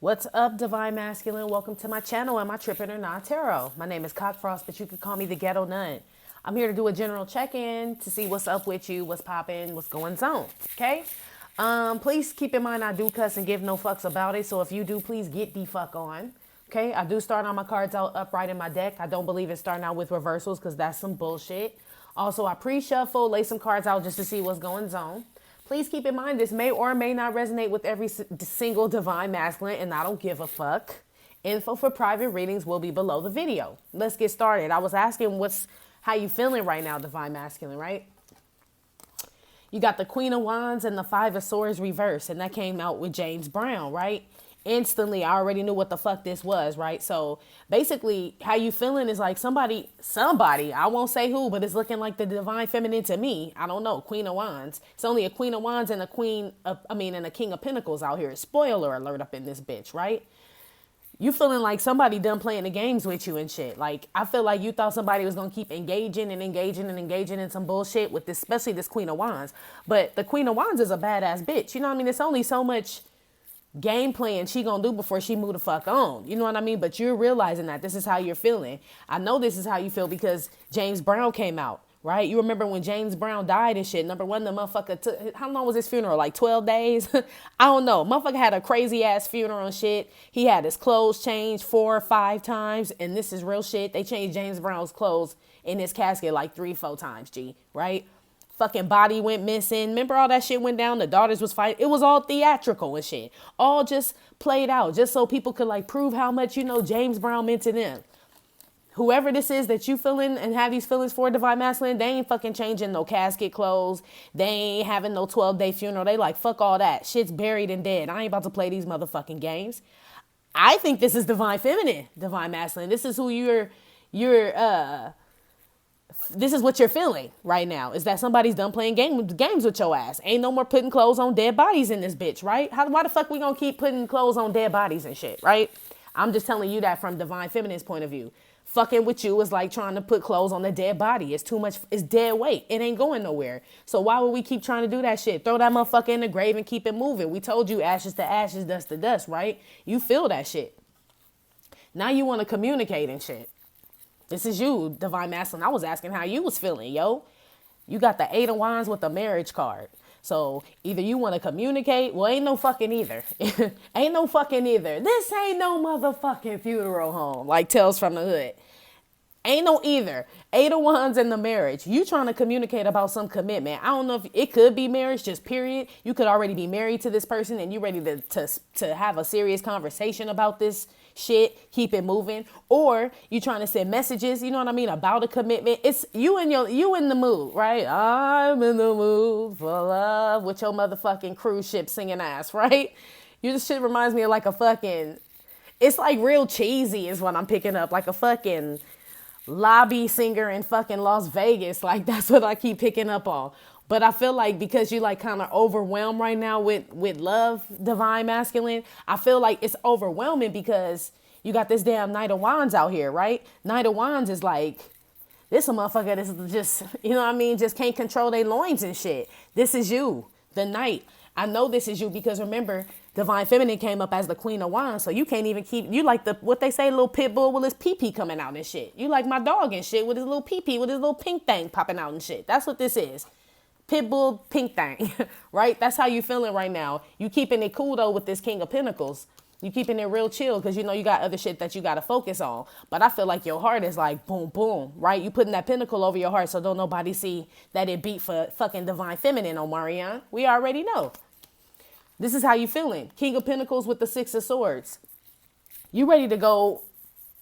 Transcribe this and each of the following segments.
What's up, Divine Masculine? Welcome to my channel and my Trippin' or Not Tarot. My name is Cockfrost, but you can call me the Ghetto Nun. I'm here to do a general check-in to see what's up with you, what's popping, what's going on, okay? Please keep in mind I do cuss and give no fucks about it, so if you do, please get the fuck on, okay? I do start on my cards out upright in my deck. I don't believe in starting out with reversals because that's some bullshit. Also, I pre-shuffle, lay some cards out just to see what's going on. Please keep in mind this may or may not resonate with every single Divine Masculine, and I don't give a fuck. Info for private readings will be below the video. Let's get started. I was asking how you feeling right now, Divine Masculine, right? You got the Queen of Wands and the Five of Swords reversed, and that came out with James Brown, right? Instantly, I already knew what the fuck this was, right? So basically, how you feeling is like somebody, I won't say who, but it's looking like the Divine Feminine to me. I don't know, Queen of Wands. It's only a Queen of Wands and a and a King of Pentacles out here. Spoiler alert up in this bitch, right? You feeling like somebody done playing the games with you and shit. Like, I feel like you thought somebody was going to keep engaging in some bullshit with this, especially this Queen of Wands. But the Queen of Wands is a badass bitch. You know what I mean? It's only so much game playing she gonna do before she move the fuck on. You know what I mean? But you're realizing that this is how you're feeling. I know this is how you feel because James Brown came out, right? You remember when James Brown died and shit. Number one, the motherfucker took, how long was his funeral? Like 12 days? I don't know. Motherfucker had a crazy ass funeral and shit. He had his clothes changed 4 or 5 times. And this is real shit. They changed James Brown's clothes in his casket like 3-4 times, G, right? Fucking body went missing. Remember all that shit went down? The daughters was fighting. It was all theatrical and shit. All just played out just so people could like prove how much, you know, James Brown meant to them. Whoever this is that you feeling and have these feelings for, Divine Masculine, they ain't fucking changing no casket clothes. They ain't having no 12-day funeral. They like, fuck all that. Shit's buried and dead. I ain't about to play these motherfucking games. I think this is Divine Feminine, Divine Masculine. This is who this is what you're feeling right now, is that somebody's done playing games with your ass. Ain't no more putting clothes on dead bodies in this bitch, right? Why the fuck we gonna keep putting clothes on dead bodies and shit, right? I'm just telling you that from Divine Feminine's point of view. Fucking with you is like trying to put clothes on a dead body. It's too much, it's dead weight. It ain't going nowhere. So why would we keep trying to do that shit? Throw that motherfucker in the grave and keep it moving. We told you ashes to ashes, dust to dust, right? You feel that shit. Now you want to communicate and shit. This is you, Divine Masculine. I was asking how you was feeling, yo. You got the 8 of Wands with the marriage card. So either you want to communicate. Well, ain't no fucking either. Ain't no fucking either. This ain't no motherfucking funeral home, like Tales from the Hood. Ain't no either. 8 of Wands in the marriage. You trying to communicate about some commitment. I don't know if it could be marriage, just period. You could already be married to this person and you ready to have a serious conversation about this shit, keep it moving. Or you trying to send messages, you know what I mean, about a commitment. It's you in the mood, right? I'm in the mood for love with your motherfucking cruise ship singing ass, right? This shit reminds me of like a fucking, it's like real cheesy is what I'm picking up. Like a fucking lobby singer in fucking Las Vegas. Like that's what I keep picking up on. But I feel like because you like kind of overwhelmed right now with love, Divine Masculine, I feel like it's overwhelming because you got this damn Knight of Wands out here, right? Knight of Wands is like, this a motherfucker that's just, you know what I mean, just can't control their loins and shit. This is you, the Knight. I know this is you because remember, Divine Feminine came up as the Queen of Wands, so you can't even keep, you like the, what they say, little pit bull with his pee-pee coming out and shit. You like my dog and shit with his little pee-pee, with his little pink thing popping out and shit. That's what this is. Pitbull pink thing, right? That's how you feeling right now. You keeping it cool though with this King of Pentacles. You keeping it real chill because you know you got other shit that you got to focus on. But I feel like your heart is like boom, boom, right? You putting that pentacle over your heart so don't nobody see that it beat for fucking Divine Feminine on Marianne. We already know. This is how you feeling. King of Pentacles with the 6 of Swords. You ready to go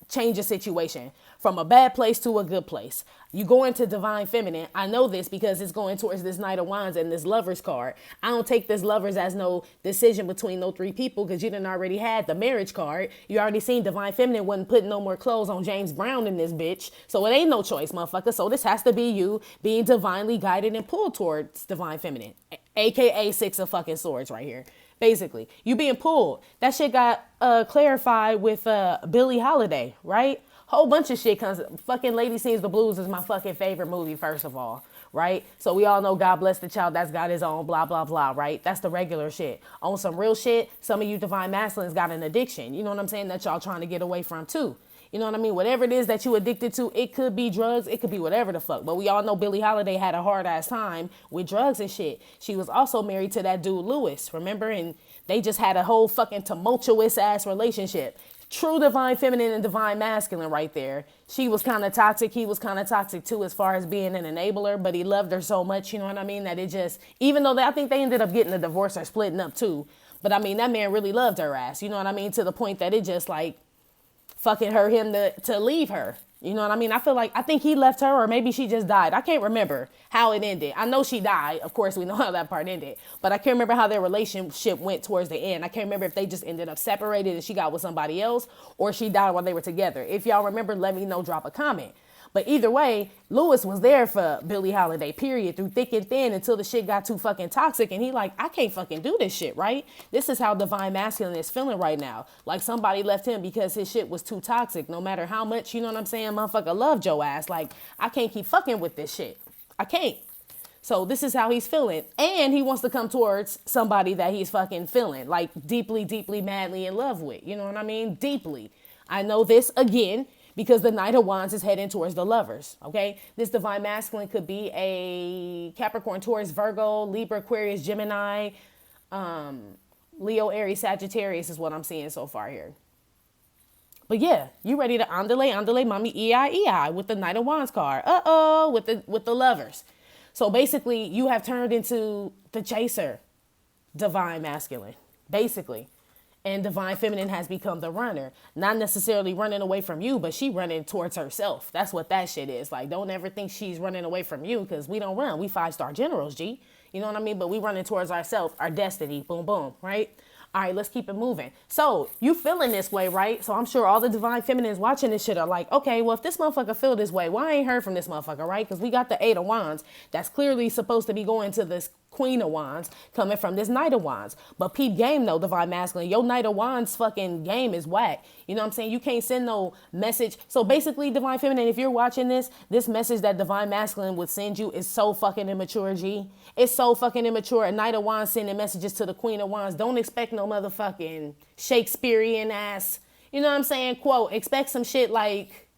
change a situation from a bad place to a good place. You go into Divine Feminine. I know this because it's going towards this Knight of Wands and this Lovers card. I don't take this Lovers as no decision between no 3 people because you done already had the marriage card. You already seen Divine Feminine wasn't putting no more clothes on James Brown in this bitch. So it ain't no choice, motherfucker. So this has to be you being divinely guided and pulled towards Divine Feminine, aka 6 of fucking Swords right here. Basically, you being pulled. That shit got clarified with Billie Holiday, right? Whole bunch of shit comes. Fucking Lady Sings the Blues is my fucking favorite movie, first of all. right? So we all know God bless the child that's got his own, blah, blah, blah, right? That's the regular shit. On some real shit, some of you divine masculines got an addiction, you know what I'm saying, that y'all trying to get away from too. You know what I mean? Whatever it is that you addicted to, it could be drugs, it could be whatever the fuck. But we all know Billie Holiday had a hard ass time with drugs and shit. She was also married to that dude Lewis, remember? And they just had a whole fucking tumultuous ass relationship. True divine feminine and divine masculine right there. She was kind of toxic. He was kind of toxic too as far as being an enabler, but he loved her so much, you know what I mean, that it just, even though I think they ended up getting a divorce or splitting up too. But I mean, that man really loved her ass, you know what I mean, to the point that it just like fucking hurt him to leave her. You know what I mean? I think he left her, or maybe she just died. I can't remember how it ended. I know she died. Of course, we know how that part ended. But I can't remember how their relationship went towards the end. I can't remember if they just ended up separated and she got with somebody else, or she died while they were together. If y'all remember, let me know, drop a comment. But either way, Lewis was there for Billie Holiday, period, through thick and thin, until the shit got too fucking toxic. And he like, I can't fucking do this shit, right? This is how divine masculine is feeling right now. Like somebody left him because his shit was too toxic. No matter how much, you know what I'm saying, motherfucker loved your ass. Like, I can't keep fucking with this shit. I can't. So this is how he's feeling. And he wants to come towards somebody that he's fucking feeling, like deeply, deeply, madly in love with. You know what I mean? Deeply. I know this again, because the Knight of Wands is heading towards the lovers, okay? This divine masculine could be a Capricorn, Taurus, Virgo, Libra, Aquarius, Gemini, Leo, Aries, Sagittarius is what I'm seeing so far here. But yeah, you ready to andale, mommy, EI, with the Knight of Wands card. With the lovers. So basically, you have turned into the chaser, divine masculine, basically. And divine feminine has become the runner. Not necessarily running away from you, but she running towards herself. That's what that shit is. Like, don't ever think she's running away from you, because we don't run. We 5-star generals, G. You know what I mean? But we running towards ourselves, our destiny. Boom, boom, right? All right, let's keep it moving. So you feeling this way, right? So I'm sure all the divine feminines watching this shit are like, okay, well, if this motherfucker feel this way, why I ain't heard from this motherfucker, right? Because we got the 8 of Wands that's clearly supposed to be going to this Queen of Wands coming from this Knight of Wands. But peep game though, divine masculine, your Knight of Wands fucking game is whack. You know what I'm saying? You can't send no message. So basically, divine feminine, if you're watching this message that divine masculine would send you is so fucking immature, G. It's so fucking immature. A Knight of Wands sending messages to the Queen of Wands. Don't expect no motherfucking Shakespearean ass, you know what I'm saying, quote. Expect some shit like,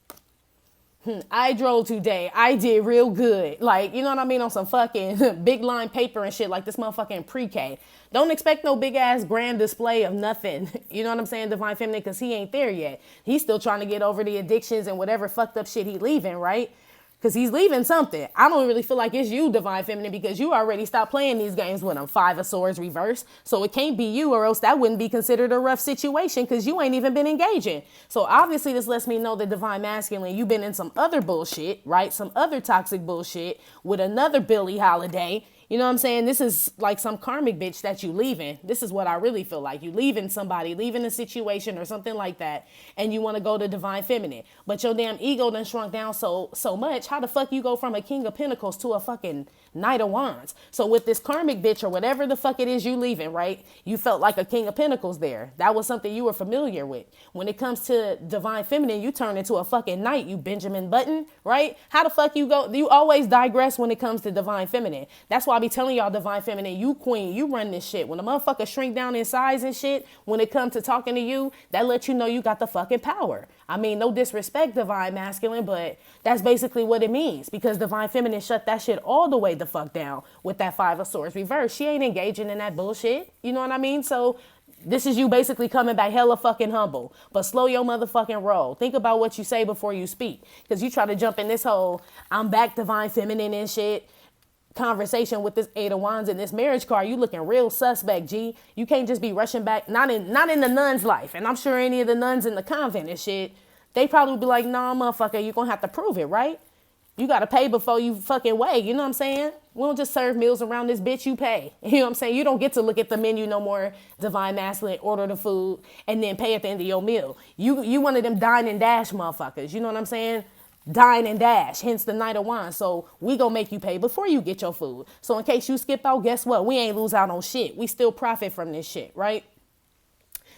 I drove today. I did real good. Like, you know what I mean? On some fucking big line paper and shit like this motherfucking pre-K. Don't expect no big ass grand display of nothing. You know what I'm saying? Divine feminine, because he ain't there yet. He's still trying to get over the addictions and whatever fucked up shit he leaving, right? Because he's leaving something. I don't really feel like it's you, divine feminine, because you already stopped playing these games with him. 5 of Swords reverse. So it can't be you, or else that wouldn't be considered a rough situation, because you ain't even been engaging. So obviously this lets me know that divine masculine, you've been in some other bullshit, right? Some other toxic bullshit with another Billie Holiday. You know what I'm saying? This is like some karmic bitch that you leaving. This is what I really feel like. You leaving somebody, leaving a situation or something like that, and you want to go to divine feminine. But your damn ego done shrunk down so much. How the fuck you go from a King of Pentacles to a fucking Knight of Wands? So with this karmic bitch or whatever the fuck it is you leaving, right? You felt like a King of Pentacles there. That was something you were familiar with. When it comes to divine feminine, you turn into a fucking knight, you Benjamin Button, right? How the fuck you go? You always digress when it comes to divine feminine. That's why I be telling y'all, divine feminine, you queen, you run this shit. When a motherfucker shrink down in size and shit, when it comes to talking to you, that lets you know you got the fucking power. I mean, no disrespect, divine masculine, but that's basically what it means, because divine feminine shut that shit all the way the fuck down with that 5 of Swords reverse. She ain't engaging in that bullshit. You know what I mean? So this is you basically coming back hella fucking humble, but slow your motherfucking roll. Think about what you say before you speak, because you try to jump in this whole I'm back divine feminine and shit conversation with this 8 of Wands and this marriage card. You looking real suspect, G. You can't just be rushing back, not in the nun's life. And I'm sure any of the nuns in the convent and shit, they probably be like, nah, motherfucker, you gonna have to prove it, right? You gotta pay before you fucking weigh, you know what I'm saying? We don't just serve meals around this bitch, you pay. You know what I'm saying? You don't get to look at the menu no more, divine masculine, order the food, and then pay at the end of your meal. You one of them dine and dash motherfuckers, you know what I'm saying? Dine and dash, hence the Knight of Wands. So we gonna make you pay before you get your food. So in case you skip out, guess what? We ain't lose out on shit. We still profit from this shit, right?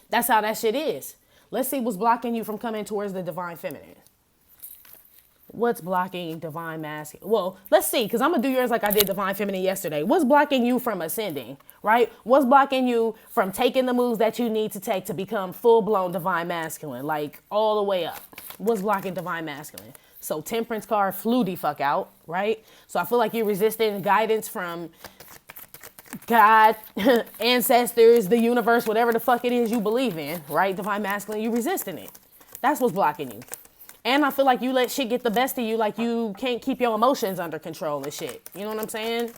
That's how that shit is. Let's see what's blocking you from coming towards the divine feminine. What's blocking divine masculine? Well, let's see, because I'm going to do yours like I did divine feminine yesterday. What's blocking you from ascending, right? What's blocking you from taking the moves that you need to take to become full-blown divine masculine, like all the way up? What's blocking divine masculine? So temperance card flew the fuck out, right? So I feel like you're resisting guidance from God, ancestors, the universe, whatever the fuck it is you believe in, right? Divine masculine, you resisting it. That's what's blocking you. And I feel like you let shit get the best of you, like you can't keep your emotions under control and shit. You know what I'm saying?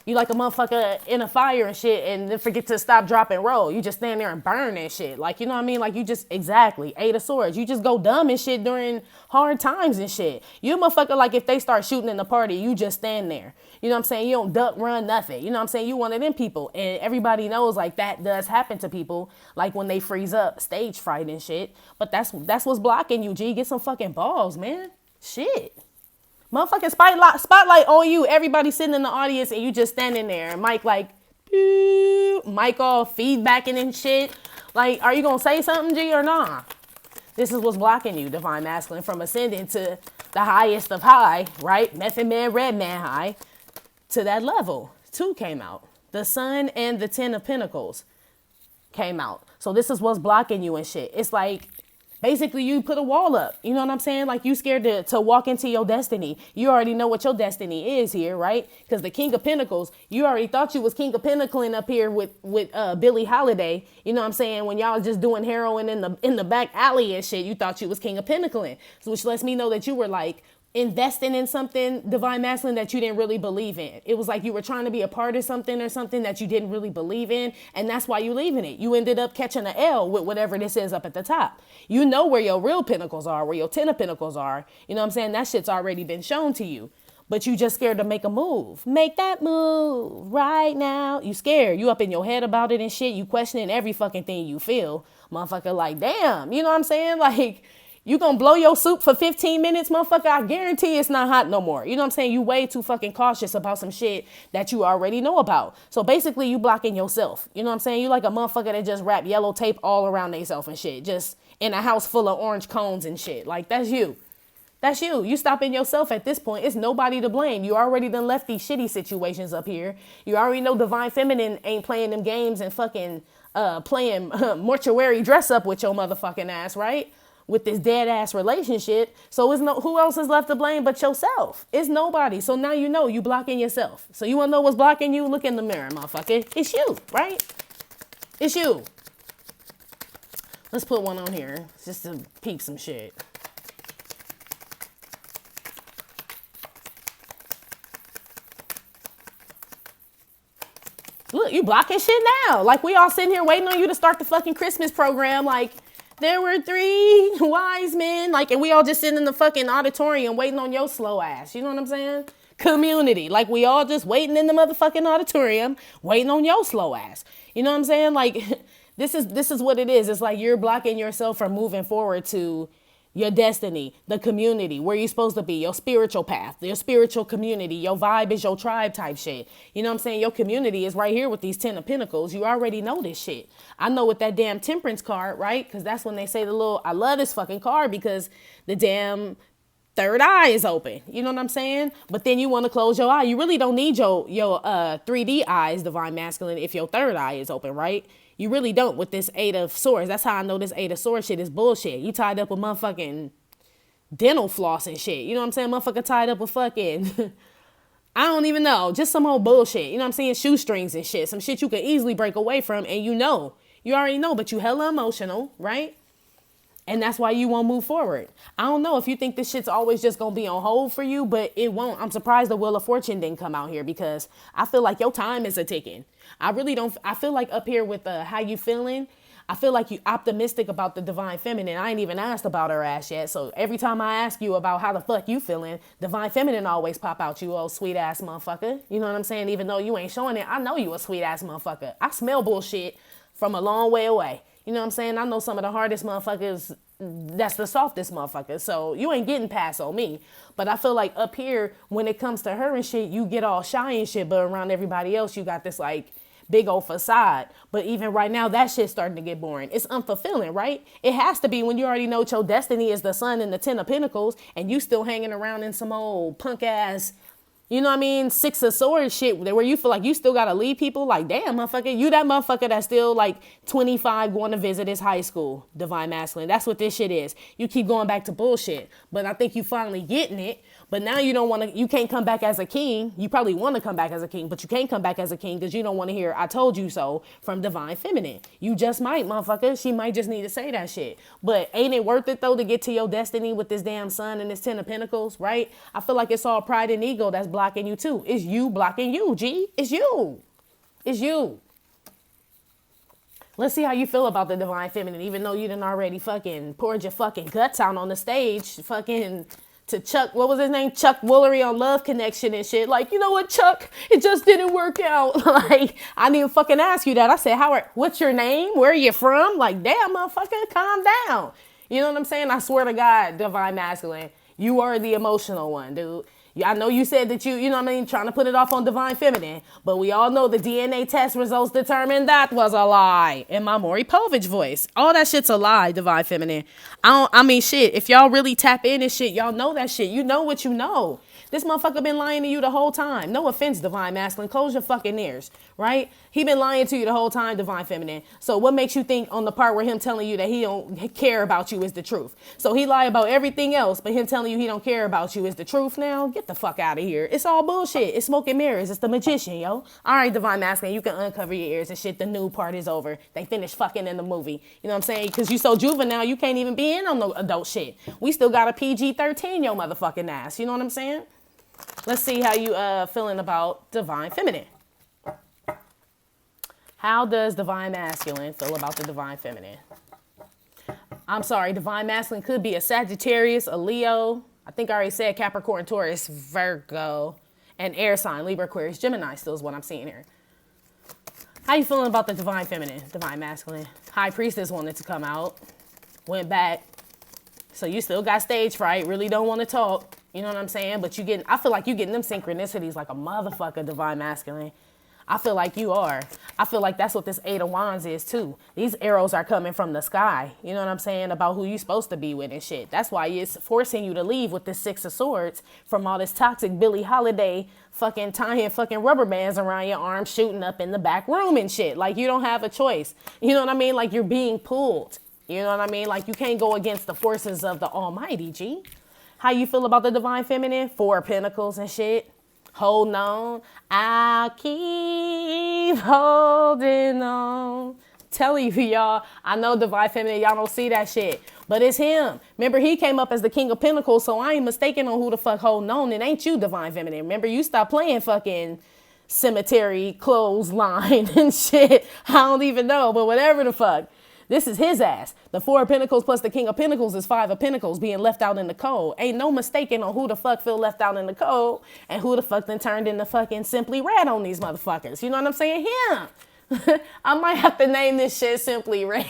You like a motherfucker in a fire and shit and then forget to stop, drop, and roll. You just stand there and burn that shit. Like, you know what I mean? Like you just, exactly, 8 of Swords. You just go dumb and shit during hard times and shit. You motherfucker, like if they start shooting in the party, you just stand there. You know what I'm saying? You don't duck, run, nothing. You know what I'm saying? You one of them people. And everybody knows like that does happen to people. Like when they freeze up, stage fright and shit. But that's what's blocking you, G. Get some fucking balls, man. Shit. Motherfucking spotlight on you. Everybody sitting in the audience and you just standing there. And Mike like, mic all feedbacking and shit. Like, are you going to say something, G, or nah? This is what's blocking you, divine masculine, from ascending to the highest of high, right? Method man, red man high. To that level. 2 came out. The Sun and the 10 of Pentacles came out. So this is what's blocking you and shit. It's like, basically you put a wall up. You know what I'm saying? Like you scared to walk into your destiny. You already know what your destiny is here, right? Because the King of Pentacles, you already thought you was King of Pentacling up here with Billie Holiday. You know what I'm saying? When y'all was just doing heroin in the back alley and shit, you thought you was King of Pentacling. So which lets me know that you were like investing in something divine masculine that you didn't really believe in. It was like you were trying to be a part of something or something that you didn't really believe in, and that's why you leaving it. You ended up catching an L with whatever this is up at the top. You know where your real pentacles are, where your 10 of pentacles are. You know what I'm saying? That shit's already been shown to you. But you just scared to make a move. Make that move right now. You scared. You up in your head about it and shit. You questioning every fucking thing you feel. Motherfucker like, damn. You know what I'm saying? Like, you gonna blow your soup for 15 minutes, motherfucker? I guarantee it's not hot no more. You know what I'm saying? You way too fucking cautious about some shit that you already know about. So basically you blocking yourself. You know what I'm saying? You like a motherfucker that just wrap yellow tape all around themselves and shit. Just in a house full of orange cones and shit. Like, that's you. That's you. You stopping yourself at this point. It's nobody to blame. You already done left these shitty situations up here. You already know divine feminine ain't playing them games and fucking playing mortuary dress up with your motherfucking ass, right? With this dead ass relationship. So it's no, who else is left to blame but yourself? It's nobody. So now you know you blocking yourself. So you want to know what's blocking you? Look in the mirror, motherfucker. It's you, right? It's you. Let's put one on here just to peep some shit. Look, you blocking shit now. Like we all sitting here waiting on you to start the fucking Christmas program. Like, there were 3 wise men, like, and we all just sitting in the fucking auditorium waiting on your slow ass. You know what I'm saying? Community. Like, we all just waiting in the motherfucking auditorium, waiting on your slow ass. You know what I'm saying? Like, this is what it is. It's like you're blocking yourself from moving forward to your destiny, the community, where you're supposed to be, your spiritual path, your spiritual community. Your vibe is your tribe type shit. You know what I'm saying? Your community is right here with these 10 of Pentacles. You already know this shit. I know with that damn Temperance card, right? Because that's when they say the little, I love this fucking card because the damn third eye is open. You know what I'm saying? But then you want to close your eye. You really don't need your 3D eyes, divine masculine, if your third eye is open, right? You really don't with this 8 of Swords. That's how I know this 8 of Swords shit is bullshit. You tied up with motherfucking dental floss and shit. You know what I'm saying? Motherfucker tied up with fucking, I don't even know. Just some old bullshit. You know what I'm saying? Shoestrings and shit. Some shit you can easily break away from and you know. You already know, but you hella emotional, right? And that's why you won't move forward. I don't know if you think this shit's always just going to be on hold for you, but it won't. I'm surprised the Wheel of Fortune didn't come out here because I feel like your time is a ticking. I really don't. I feel like up here with how you feeling, I feel like you optimistic about the divine feminine. I ain't even asked about her ass yet. So every time I ask you about how the fuck you feeling, divine feminine always pop out, you old sweet ass motherfucker. You know what I'm saying? Even though you ain't showing it, I know you a sweet ass motherfucker. I smell bullshit from a long way away. You know what I'm saying? I know some of the hardest motherfuckers, that's the softest motherfuckers. So you ain't getting past on me. But I feel like up here, when it comes to her and shit, you get all shy and shit. But around everybody else, you got this like big old facade. But even right now, that shit's starting to get boring. It's unfulfilling, right? It has to be when you already know your destiny is the sun and the 10 of pentacles and you still hanging around in some old punk ass, you know what I mean, 6 of swords shit where you feel like you still gotta lead people. Like, damn, motherfucker, you that motherfucker that's still like 25 going to visit his high school. Divine masculine. That's what this shit is. You keep going back to bullshit. But I think you finally getting it. But now you don't want to, you can't come back as a king. You probably want to come back as a king, but you can't come back as a king because you don't want to hear, I told you so, from divine feminine. You just might, motherfucker. She might just need to say that shit. But ain't it worth it, though, to get to your destiny with this damn sun and this 10 of pentacles, right? I feel like it's all pride and ego that's blocking you, too. It's you blocking you, G. It's you. It's you. Let's see how you feel about the divine feminine, even though you done already fucking poured your fucking guts out on the stage, fucking... to Chuck, what was his name? Chuck Woolery on Love Connection and shit. Like, you know what, Chuck? It just didn't work out. Like, I didn't even fucking ask you that. I said, Howard, what's your name? Where are you from? Like, damn, motherfucker, calm down. You know what I'm saying? I swear to God, divine masculine, you are the emotional one, dude. I know you said that you know what I mean, trying to put it off on divine feminine, but we all know the DNA test results determined that was a lie. In my Maury Povich voice. All that shit's a lie, divine feminine. I mean, shit, if y'all really tap in and shit, y'all know that shit. You know what you know. This motherfucker been lying to you the whole time. No offense, divine masculine. Close your fucking ears, right? He been lying to you the whole time, divine feminine. So what makes you think on the part where him telling you that he don't care about you is the truth? So he lie about everything else, but him telling you he don't care about you is the truth now? Get the fuck out of here. It's all bullshit. It's smoke and mirrors. It's the magician, yo. All right, divine masculine, you can uncover your ears and shit. The new part is over. They finished fucking in the movie. You know what I'm saying? Because you so juvenile, you can't even be in on no adult shit. We still got a PG-13, yo motherfucking ass. You know what I'm saying? Let's see how you feeling about divine feminine. How does divine masculine feel about the divine feminine? I'm sorry, divine masculine could be a Sagittarius, a Leo. I think I already said Capricorn, Taurus, Virgo, and air sign, Libra, Aquarius, Gemini still is what I'm seeing here. How you feeling about the divine feminine, divine masculine? High priestess wanted to come out, went back. So you still got stage fright, really don't want to talk. You know what I'm saying? But I feel like you getting them synchronicities like a motherfucker, divine masculine. I feel like you are. I feel like that's what this 8 of Wands is too. These arrows are coming from the sky. You know what I'm saying? About who you supposed to be with and shit. That's why it's forcing you to leave with this 6 of Swords from all this toxic Billie Holiday fucking tying fucking rubber bands around your arms, shooting up in the back room and shit. Like you don't have a choice. You know what I mean? Like you're being pulled. You know what I mean? Like you can't go against the forces of the Almighty, G. How you feel about the divine feminine? 4 of Pentacles and shit. Holding on. I'll keep holding on. Telling you, y'all. I know divine feminine, y'all don't see that shit. But it's him. Remember, he came up as the King of Pentacles, so I ain't mistaken on who the fuck holding on. It ain't you, divine feminine. Remember, you stopped playing fucking cemetery clothesline and shit. I don't even know, but whatever the fuck. This is his ass. The 4 of Pentacles plus the King of Pentacles is 5 of Pentacles being left out in the cold. Ain't no mistaking on who the fuck feel left out in the cold and who the fuck then turned into fucking Simply Red on these motherfuckers. You know what I'm saying? Him. I might have to name this shit Simply Red.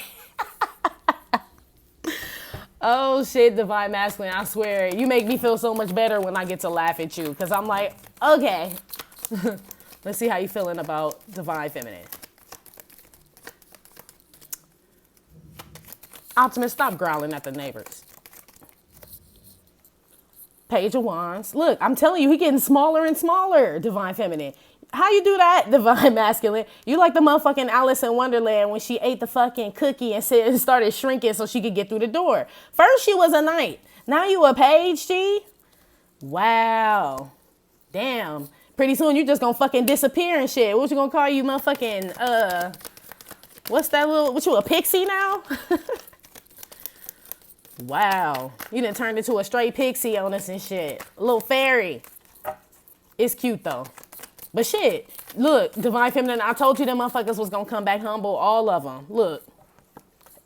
Oh shit, divine masculine. I swear, you make me feel so much better when I get to laugh at you. Because I'm like, okay. Let's see how you feeling about divine feminine. Optimus, stop growling at the neighbors. Page of Wands. Look, I'm telling you, he getting smaller and smaller, divine feminine. How you do that, divine masculine? You like the motherfucking Alice in Wonderland when she ate the fucking cookie and started shrinking so she could get through the door. First she was a knight. Now you a page, G? Wow. Damn. Pretty soon you just gonna fucking disappear and shit. What you gonna call you, motherfucking, what's that little, what you, a pixie now? Wow. You done turned into a straight pixie on us and shit. A little fairy. It's cute though. But shit, look, divine feminine, I told you them motherfuckers was gonna come back humble, all of them. Look,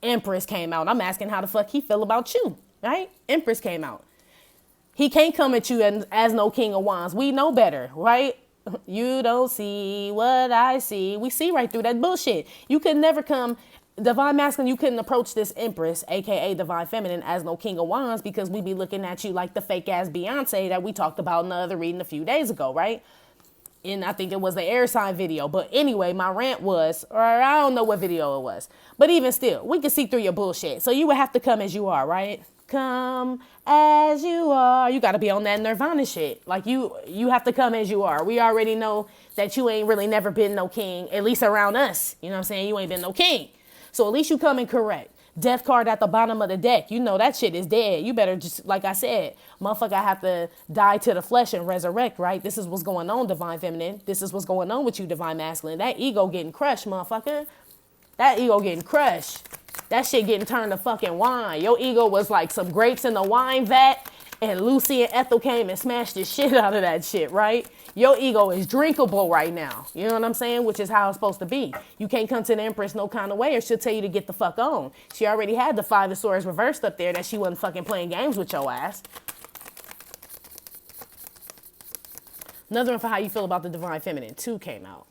Empress came out. I'm asking how the fuck he feel about you, right? Empress came out. He can't come at you as no King of Wands. We know better, right? You don't see what I see. We see right through that bullshit. You could never come, divine masculine, you couldn't approach this Empress, aka divine feminine, as no King of Wands because we be looking at you like the fake ass Beyonce that we talked about in the other reading a few days ago, right? And I think it was the air sign video. But anyway, my rant was, or I don't know what video it was. But even still, we can see through your bullshit. So you would have to come as you are, right? Come as you are. You got to be on that Nirvana shit. Like you have to come as you are. We already know that you ain't really never been no king, at least around us. You know what I'm saying? You ain't been no king. So at least you coming correct. Death card at the bottom of the deck. You know that shit is dead. You better just, like I said, motherfucker have to die to the flesh and resurrect, right? This is what's going on, divine feminine. This is what's going on with you, divine masculine. That ego getting crushed, motherfucker. That ego getting crushed. That shit getting turned to fucking wine. Your ego was like some grapes in the wine vat, and Lucy and Ethel came and smashed the shit out of that shit, right? Your ego is drinkable right now. You know what I'm saying? Which is how it's supposed to be. You can't come to the Empress no kind of way or she'll tell you to get the fuck on. She already had the 5 of Swords reversed up there that she wasn't fucking playing games with your ass. Another one for how you feel about the divine feminine. 2 came out.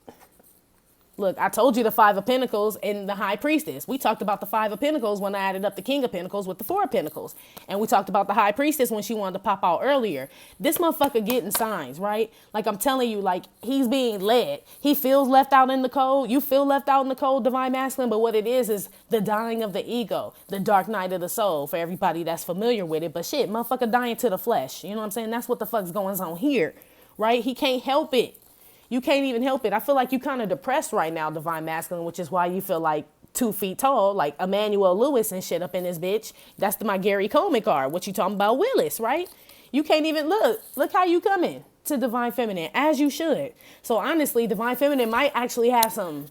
Look, I told you the 5 of Pentacles and the High Priestess. We talked about the 5 of Pentacles when I added up the King of Pentacles with the 4 of Pentacles. And we talked about the High Priestess when she wanted to pop out earlier. This motherfucker getting signs, right? Like I'm telling you, like he's being led. He feels left out in the cold. You feel left out in the cold, divine masculine. But what it is the dying of the ego, the dark night of the soul for everybody that's familiar with it. But shit, motherfucker dying to the flesh. You know what I'm saying? That's what the fuck's going on here, right? He can't help it. You can't even help it. I feel like you kind of depressed right now, divine masculine, which is why you feel like 2 feet tall, like Emmanuel Lewis and shit up in this bitch. That's my Gary Coleman card. What you talking about, Willis, right? You can't even look how you coming to divine feminine, as you should. So honestly, divine feminine might actually have some,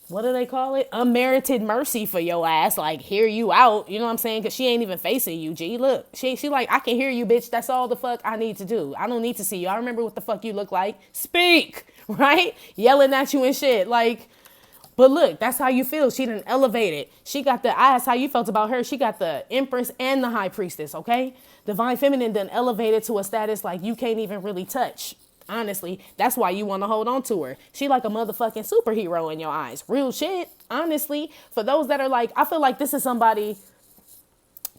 what do they call it? Unmerited mercy for your ass. Like, hear you out. You know what I'm saying? Because she ain't even facing you, G. Look, she like, I can hear you, bitch. That's all the fuck I need to do. I don't need to see you. I remember what the fuck you look like. Speak, right? Yelling at you and shit. Like, but look, that's how you feel. She done elevated. She got the, I asked how you felt about her. She got the Empress and the High Priestess, okay? Divine feminine done elevated to a status like you can't even really touch. Honestly, that's why you want to hold on to her. She like a motherfucking superhero in your eyes. Real shit. Honestly, for those that are like, I feel like this is somebody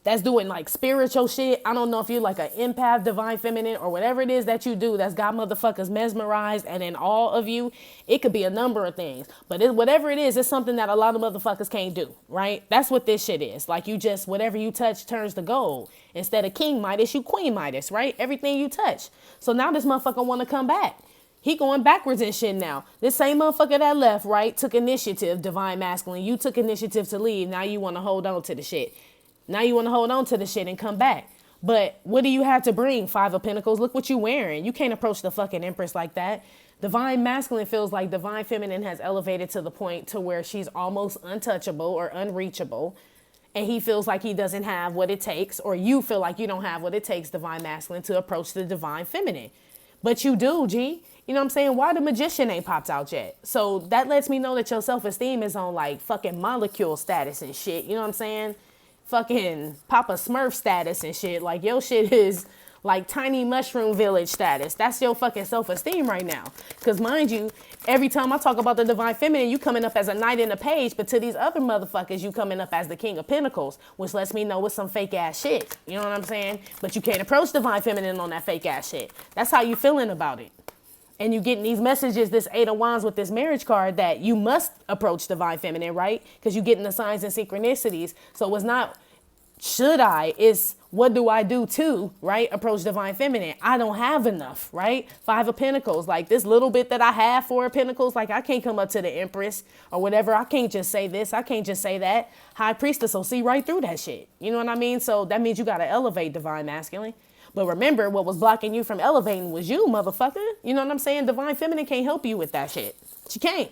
that's doing like spiritual shit. I don't know if you're like an empath, divine feminine, or whatever it is that you do that's got motherfuckers mesmerized and in awe of you. It could be a number of things, but whatever it is, it's something that a lot of motherfuckers can't do, right? That's what this shit is. Like you just, whatever you touch turns to gold. Instead of King Midas, you Queen Midas, right? Everything you touch. So now this motherfucker want to come back. He going backwards and shit now. This same motherfucker that left, right, took initiative, divine masculine. You took initiative to leave. Now you want to hold on to the shit. Now you want to hold on to the shit and come back. But what do you have to bring? 5 of Pentacles. Look what you wearing. You can't approach the fucking Empress like that. Divine masculine feels like divine feminine has elevated to the point to where she's almost untouchable or unreachable. And he feels like he doesn't have what it takes, or you feel like you don't have what it takes, divine masculine, to approach the divine feminine. But you do, G. You know what I'm saying? Why the magician ain't popped out yet? So that lets me know that your self-esteem is on like fucking molecule status and shit. You know what I'm saying? Fucking Papa Smurf status and shit. Like your shit is like tiny mushroom village status. That's your fucking self-esteem right now. Because mind you, every time I talk about the divine feminine, you coming up as a knight in a page, but to these other motherfuckers, you coming up as the King of Pentacles, which lets me know it's some fake ass shit. You know what I'm saying? But you can't approach divine feminine on that fake ass shit. That's how you feeling about it. And you getting these messages, this 8 of Wands with this marriage card, that you must approach divine feminine, right? Because you're getting the signs and synchronicities. So it's not, should I? It's, what do I do to, right? Approach divine feminine. I don't have enough, right? 5 of Pentacles, like this little bit that I have, 4 of Pentacles, like I can't come up to the Empress or whatever. I can't just say this. I can't just say that. High Priestess will see right through that shit. You know what I mean? So that means you got to elevate divine masculine. But remember, what was blocking you from elevating was you, motherfucker. You know what I'm saying? Divine feminine can't help you with that shit. She can't.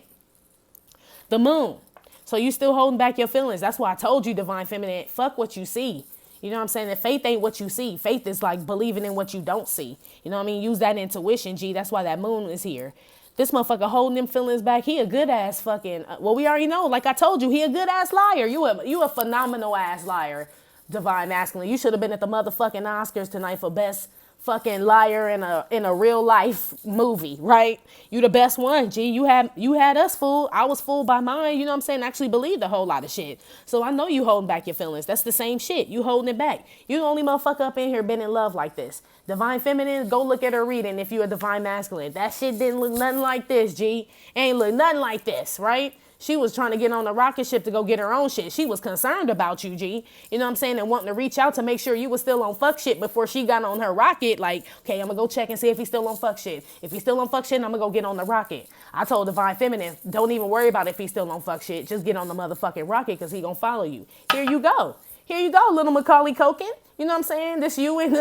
The moon. So you still holding back your feelings. That's why I told you, divine feminine, fuck what you see. You know what I'm saying? That faith ain't what you see. Faith is like believing in what you don't see. You know what I mean? Use that intuition, G. That's why that moon is here. This motherfucker holding them feelings back. He a good ass fucking, well, we already know. Like I told you, he a good ass liar. You a phenomenal ass liar. Divine masculine. You should have been at the motherfucking Oscars tonight for best fucking liar in a real life movie, right? You the best one, G. You had us fooled. I was fooled by mine, you know what I'm saying? I actually believed a whole lot of shit. So I know you holding back your feelings. That's the same shit. You holding it back. You the only motherfucker up in here been in love like this. Divine feminine, go look at her reading if you a divine masculine. That shit didn't look nothing like this, G. Ain't look nothing like this, right? She was trying to get on the rocket ship to go get her own shit. She was concerned about you, G. You know what I'm saying? And wanting to reach out to make sure you was still on fuck shit before she got on her rocket. Like, okay, I'm going to go check and see if he's still on fuck shit. If he's still on fuck shit, I'm going to go get on the rocket. I told Divine Feminine, don't even worry about if he's still on fuck shit. Just get on the motherfucking rocket because he going to follow you. Here you go. Here you go, little Macaulay Culkin. You know what I'm saying? This you and,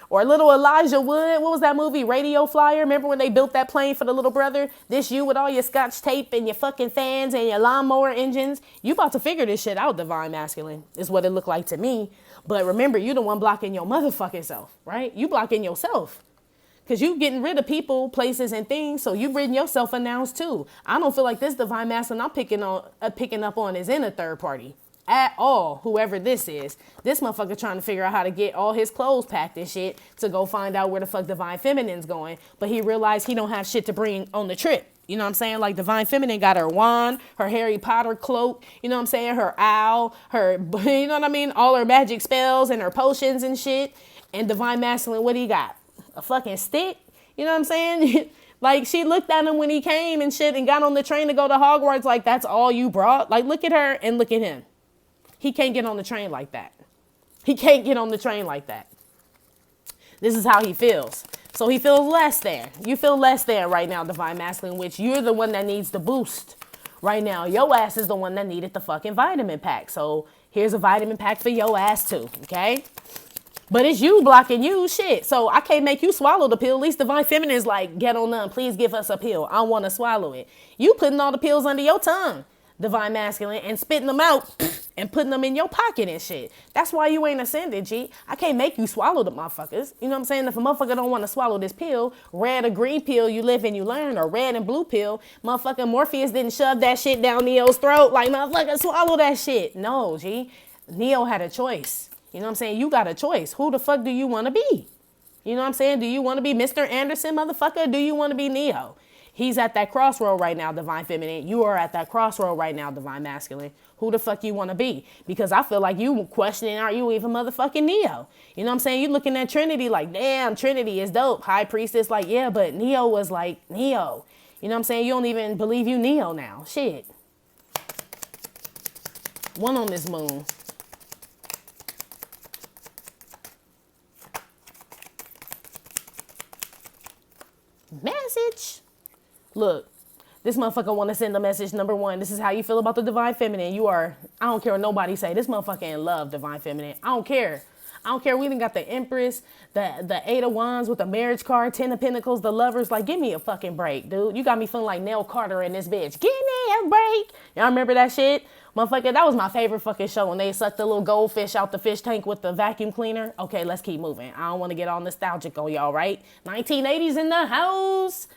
or little Elijah Wood. What was that movie? Radio Flyer. Remember when they built that plane for the little brother? This you with all your scotch tape and your fucking fans and your lawnmower engines. You about to figure this shit out, Divine Masculine, is what it looked like to me. But remember, you the one blocking your motherfucking self, right? You blocking yourself. Because you getting rid of people, places, and things, so you written yourself announced too. I don't feel like this Divine Masculine I'm picking up on is in a third party. At all, whoever this is. This motherfucker trying to figure out how to get all his clothes packed and shit to go find out where the fuck Divine Feminine's going. But he realized he don't have shit to bring on the trip. You know what I'm saying? Like Divine Feminine got her wand, her Harry Potter cloak, you know what I'm saying? Her owl, her, you know what I mean? All her magic spells and her potions and shit. And Divine Masculine, what he got? A fucking stick? You know what I'm saying? Like, she looked at him when he came and shit and got on the train to go to Hogwarts. Like, that's all you brought? Like, look at her and look at him. He can't get on the train like that. He can't get on the train like that. This is how he feels. So he feels less than. You feel less than right now, Divine Masculine, which you're the one that needs the boost. Right now, your ass is the one that needed the fucking vitamin pack. So here's a vitamin pack for your ass too, okay? But it's you blocking you, shit. So I can't make you swallow the pill. At least Divine Feminine is like, Ghetto Nun, please give us a pill. I want to swallow it. You putting all the pills under your tongue, Divine Masculine, and spitting them out and putting them in your pocket and shit. That's why you ain't ascended, G. I can't make you swallow the motherfuckers. You know what I'm saying? If a motherfucker don't want to swallow this pill, red or green pill, you live and you learn, or red and blue pill, motherfucking Morpheus didn't shove that shit down Neo's throat like, motherfucker, swallow that shit. No, G. Neo had a choice. You know what I'm saying? You got a choice. Who the fuck do you want to be? You know what I'm saying? Do you want to be Mr. Anderson, motherfucker? Or do you want to be Neo? He's at that crossroad right now, Divine Feminine. You are at that crossroad right now, Divine Masculine. Who the fuck you want to be? Because I feel like you questioning, are you even motherfucking Neo? You know what I'm saying? You looking at Trinity like, damn, Trinity is dope. High Priestess like, yeah, but Neo was like, Neo. You know what I'm saying? You don't even believe you Neo now. Shit. One on this moon. Message. Look, this motherfucker want to send a message. Number one, this is how you feel about the Divine Feminine. You are, I don't care what nobody say. This motherfucker in love, Divine Feminine. I don't care. I don't care. We even got the Empress, the Eight of Wands with the marriage card, Ten of Pentacles, the Lovers. Like, give me a fucking break, dude. You got me feeling like Nell Carter in this bitch. Give me a break. Y'all remember that shit? Motherfucker, that was my favorite fucking show when they sucked the little goldfish out the fish tank with the vacuum cleaner. Okay, let's keep moving. I don't want to get all nostalgic on y'all, right? 1980s in the house.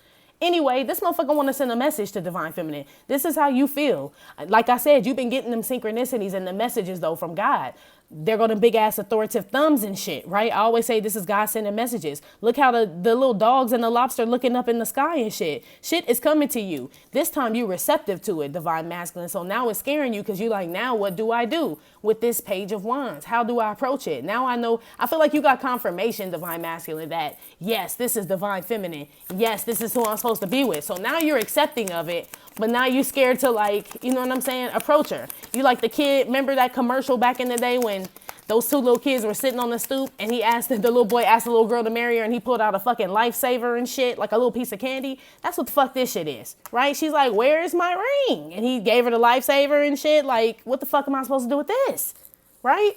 Anyway, this motherfucker want to send a message to Divine Feminine. This is how you feel. Like I said, you've been getting them synchronicities and the messages, though, from God. They're going to big ass authoritative thumbs and shit, right? I always say this is God sending messages. Look how the little dogs and the lobster looking up in the sky and shit. Shit is coming to you. This time you receptive to it, Divine Masculine. So now it's scaring you because you like, now what do I do with this Page of Wands? How do I approach it? Now I know, I feel like you got confirmation, Divine Masculine, that yes, this is Divine Feminine. Yes, this is who I'm supposed to be with. So now you're accepting of it. But now you're scared to, like, you know what I'm saying, approach her. You like the kid, remember that commercial back in the day when those two little kids were sitting on the stoop and the little boy asked the little girl to marry her and he pulled out a fucking lifesaver and shit, like a little piece of candy? That's what the fuck this shit is, right? She's like, where is my ring? And he gave her the lifesaver and shit. Like, what the fuck am I supposed to do with this, right?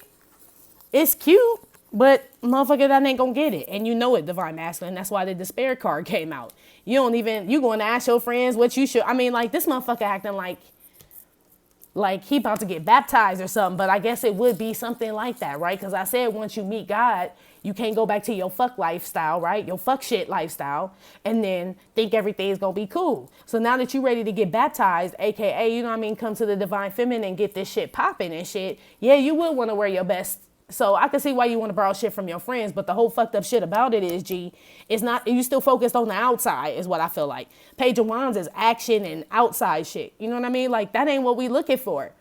It's cute, but motherfucker, that ain't gonna get it. And you know it, Divine Masculine. That's why the despair card came out. You going to ask your friends what you should. I mean, like, this motherfucker acting like he about to get baptized or something. But I guess it would be something like that, right? Because I said once you meet God, you can't go back to your fuck lifestyle, right? Your fuck shit lifestyle. And then think everything's going to be cool. So now that you're ready to get baptized, AKA, you know what I mean, come to the Divine Feminine and get this shit popping and shit. Yeah, you would want to wear your best So I can see why you want to borrow shit from your friends, but the whole fucked up shit about it is, G, it's not, you still focused on the outside is what I feel like. Page of Wands is action and outside shit. You know what I mean? Like, that ain't what we looking for.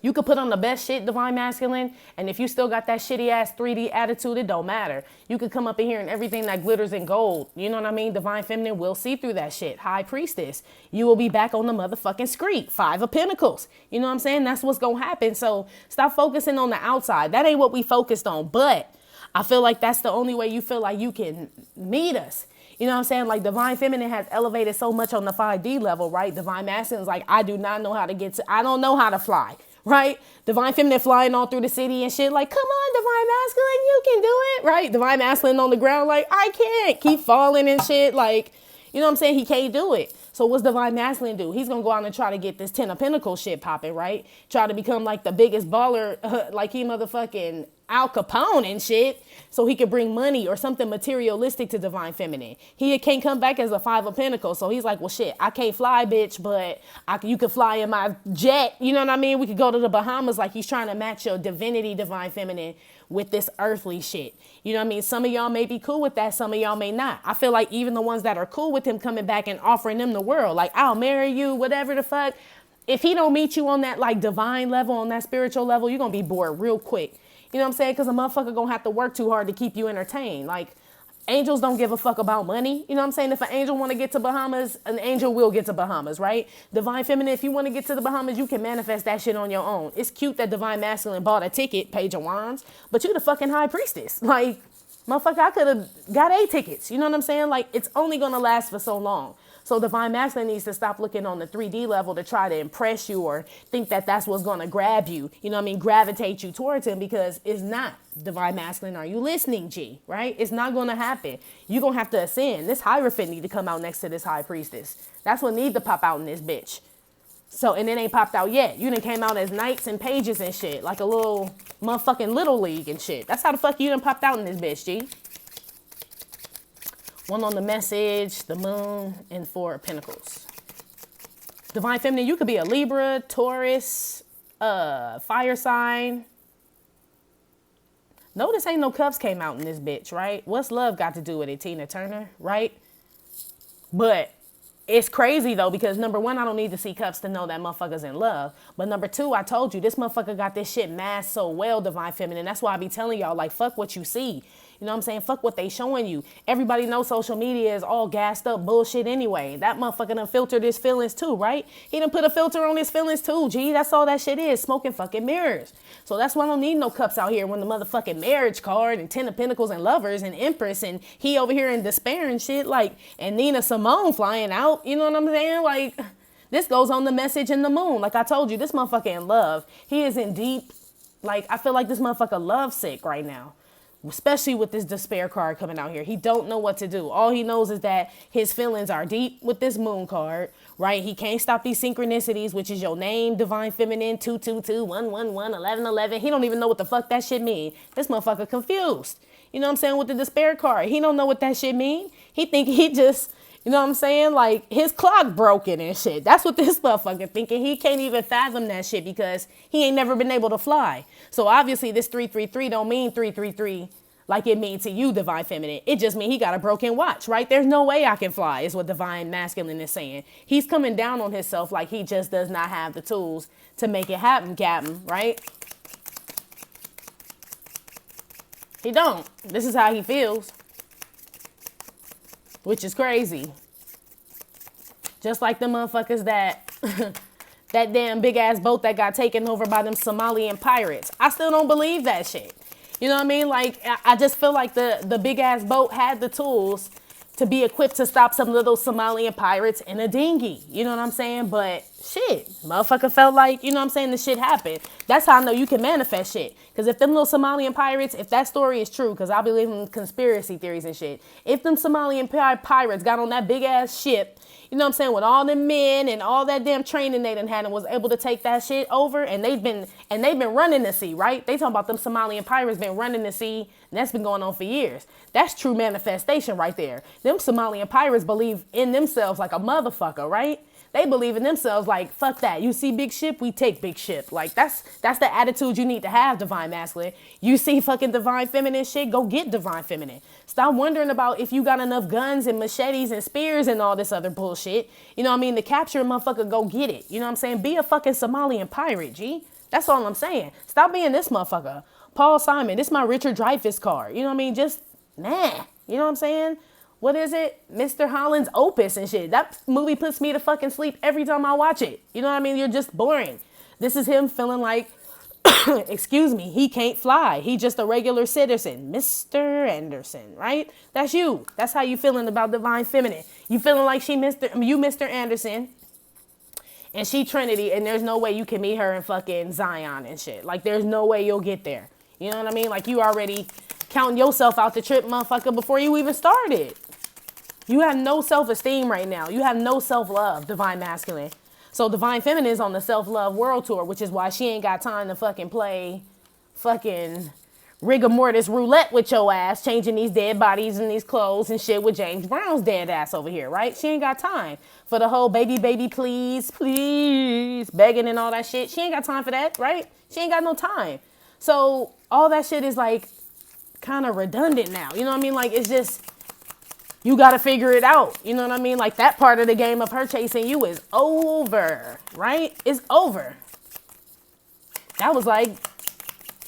You could put on the best shit, Divine Masculine, and if you still got that shitty ass 3D attitude, it don't matter. You could come up in here and everything that glitters in gold. You know what I mean? Divine Feminine will see through that shit. High Priestess, you will be back on the motherfucking street. 5 of Pentacles. You know what I'm saying? That's what's gonna happen. So stop focusing on the outside. That ain't what we focused on. But I feel like that's the only way you feel like you can meet us. You know what I'm saying? Like, Divine Feminine has elevated so much on the 5D level, right? Divine Masculine is like, I do not know how to get to, I don't know how to fly. Right? Divine Feminine flying all through the city and shit like, come on, Divine Masculine, you can do it. Right? Divine Masculine on the ground like, I can't. Keep falling and shit. Like, you know what I'm saying? He can't do it. So what's Divine Masculine do? He's going to go out and try to get this 10 of Pentacles shit popping, right? Try to become like the biggest baller, like he motherfucking Al Capone and shit, so he could bring money or something materialistic to Divine Feminine. He can't come back as a 5 of Pentacles. So he's like, well, shit, I can't fly, bitch, but you could fly in my jet. You know what I mean? We could go to the Bahamas. Like, he's trying to match your divinity, Divine Feminine, with this earthly shit. You know what I mean? Some of y'all may be cool with that. Some of y'all may not. I feel like even the ones that are cool with him coming back and offering them the world, like, I'll marry you, whatever the fuck. If he don't meet you on that, like, divine level, on that spiritual level, you're going to be bored real quick. You know what I'm saying? Because a motherfucker going to have to work too hard to keep you entertained. Like, angels don't give a fuck about money. You know what I'm saying? If an angel want to get to Bahamas, an angel will get to Bahamas, right? Divine Feminine, if you want to get to the Bahamas, you can manifest that shit on your own. It's cute that Divine Masculine bought a ticket, Page of Wands, but you the fucking High Priestess. Like, motherfucker, I could have got 8 tickets. You know what I'm saying? Like, it's only going to last for so long. So Divine Masculine needs to stop looking on the 3D level to try to impress you or think that that's what's going to grab you, you know what I mean, gravitate you towards him, because it's not. Divine Masculine, are you listening, G? Right? It's not going to happen. You're going to have to ascend. This Hierophant need to come out next to this High Priestess. That's what need to pop out in this bitch. So, and it ain't popped out yet. You done came out as knights and pages and shit, like a little motherfucking Little League and shit. That's how the fuck you done popped out in this bitch, G. 1 on the Message, the Moon, and 4 of Pentacles. Divine Feminine, you could be a Libra, Taurus, fire sign. Notice ain't no cuffs came out in this bitch, right? What's love got to do with it, Tina Turner, right? But it's crazy, though, because number 1, I don't need to see cuffs to know that motherfucker's in love. But number 2, I told you, this motherfucker got this shit masked so well, Divine Feminine. That's why I be telling y'all, like, fuck what you see. You know what I'm saying? Fuck what they showing you. Everybody knows social media is all gassed up bullshit anyway. That motherfucker done filtered his feelings too, right? He done put a filter on his feelings too, Gee. That's all that shit is, smoking fucking mirrors. So that's why I don't need no cups out here when the motherfucking marriage card and 10 of Pentacles and Lovers and Empress and he over here in despair and shit, like, and Nina Simone flying out. You know what I'm saying? Like, this goes on the Message in the Moon. Like I told you, this motherfucker in love. He is in deep, like, I feel like this motherfucker love sick right now. Especially with this despair card coming out here. He don't know what to do. All he knows is that his feelings are deep with this Moon card, right? He can't stop these synchronicities, which is your name, Divine Feminine, 222, 111, 1111. He don't even know what the fuck that shit mean. This motherfucker confused. You know what I'm saying? With the despair card. He don't know what that shit mean. He think he just, you know what I'm saying? Like, his clock broken and shit. That's what this motherfucker thinking. He can't even fathom that shit because he ain't never been able to fly. So obviously this 333 don't mean 333 like it means to you, Divine Feminine. It just means he got a broken watch, right? There's no way I can fly is what Divine Masculine is saying. He's coming down on himself like he just does not have the tools to make it happen, Captain, right? He don't. This is how he feels. Which is crazy. Just like the motherfuckers that that damn big ass boat that got taken over by them Somalian pirates. I still don't believe that shit. You know what I mean? Like, I just feel like the big ass boat had the tools to be equipped to stop some little Somalian pirates in a dinghy. You know what I'm saying? But shit, motherfucker felt like, you know what I'm saying, the shit happened. That's how I know you can manifest shit. Because if them little Somalian pirates, if that story is true, because I believe in conspiracy theories and shit. If them Somalian pirates got on that big ass ship, you know what I'm saying, with all them men and all that damn training they done had and was able to take that shit over, and they've been running the sea, right? They talking about them Somalian pirates been running the sea, and that's been going on for years. That's true manifestation right there. Them Somalian pirates believe in themselves like a motherfucker, right? They believe in themselves like, fuck that. You see big ship, we take big ship. Like, that's the attitude you need to have, divine masculine. You see fucking divine feminine shit, go get divine feminine. Stop wondering about if you got enough guns and machetes and spears and all this other bullshit. You know what I mean? To capture a motherfucker, go get it. You know what I'm saying? Be a fucking Somalian pirate, G. That's all I'm saying. Stop being this motherfucker. Paul Simon, this my Richard Dreyfuss card. You know what I mean? Just, nah. You know what I'm saying? What is it? Mr. Holland's Opus and shit. That movie puts me to fucking sleep every time I watch it. You know what I mean? You're just boring. This is him feeling like, excuse me, he can't fly. He just a regular citizen. Mr. Anderson, right? That's you. That's how you feeling about divine feminine. You feeling like you Mr. Anderson and she Trinity, and there's no way you can meet her in fucking Zion and shit. Like, there's no way you'll get there. You know what I mean? Like, you already counting yourself out the trip, motherfucker, before you even started. You have no self-esteem right now. You have no self-love, divine masculine. So divine feminine is on the self-love world tour, which is why she ain't got time to fucking play fucking rigor mortis roulette with your ass, changing these dead bodies and these clothes and shit with James Brown's dead ass over here, right? She ain't got time for the whole baby, please, please, begging and all that shit. She ain't got time for that, right? She ain't got no time. So all that shit is like kind of redundant now. You know what I mean? Like, it's just, you got to figure it out. You know what I mean? Like, that part of the game of her chasing you is over, right? It's over. That was like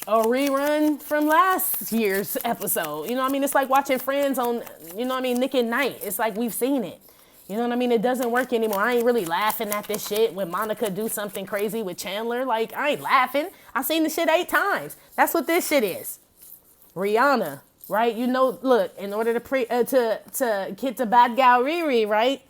a rerun from last year's episode. You know what I mean? It's like watching Friends on, you know what I mean, Nick at Night. It's like we've seen it. You know what I mean? It doesn't work anymore. I ain't really laughing at this shit when Monica do something crazy with Chandler. Like, I ain't laughing. I seen the shit 8 times. That's what this shit is. Rihanna. Right? You know, look, in order to get to bad gal Riri, right?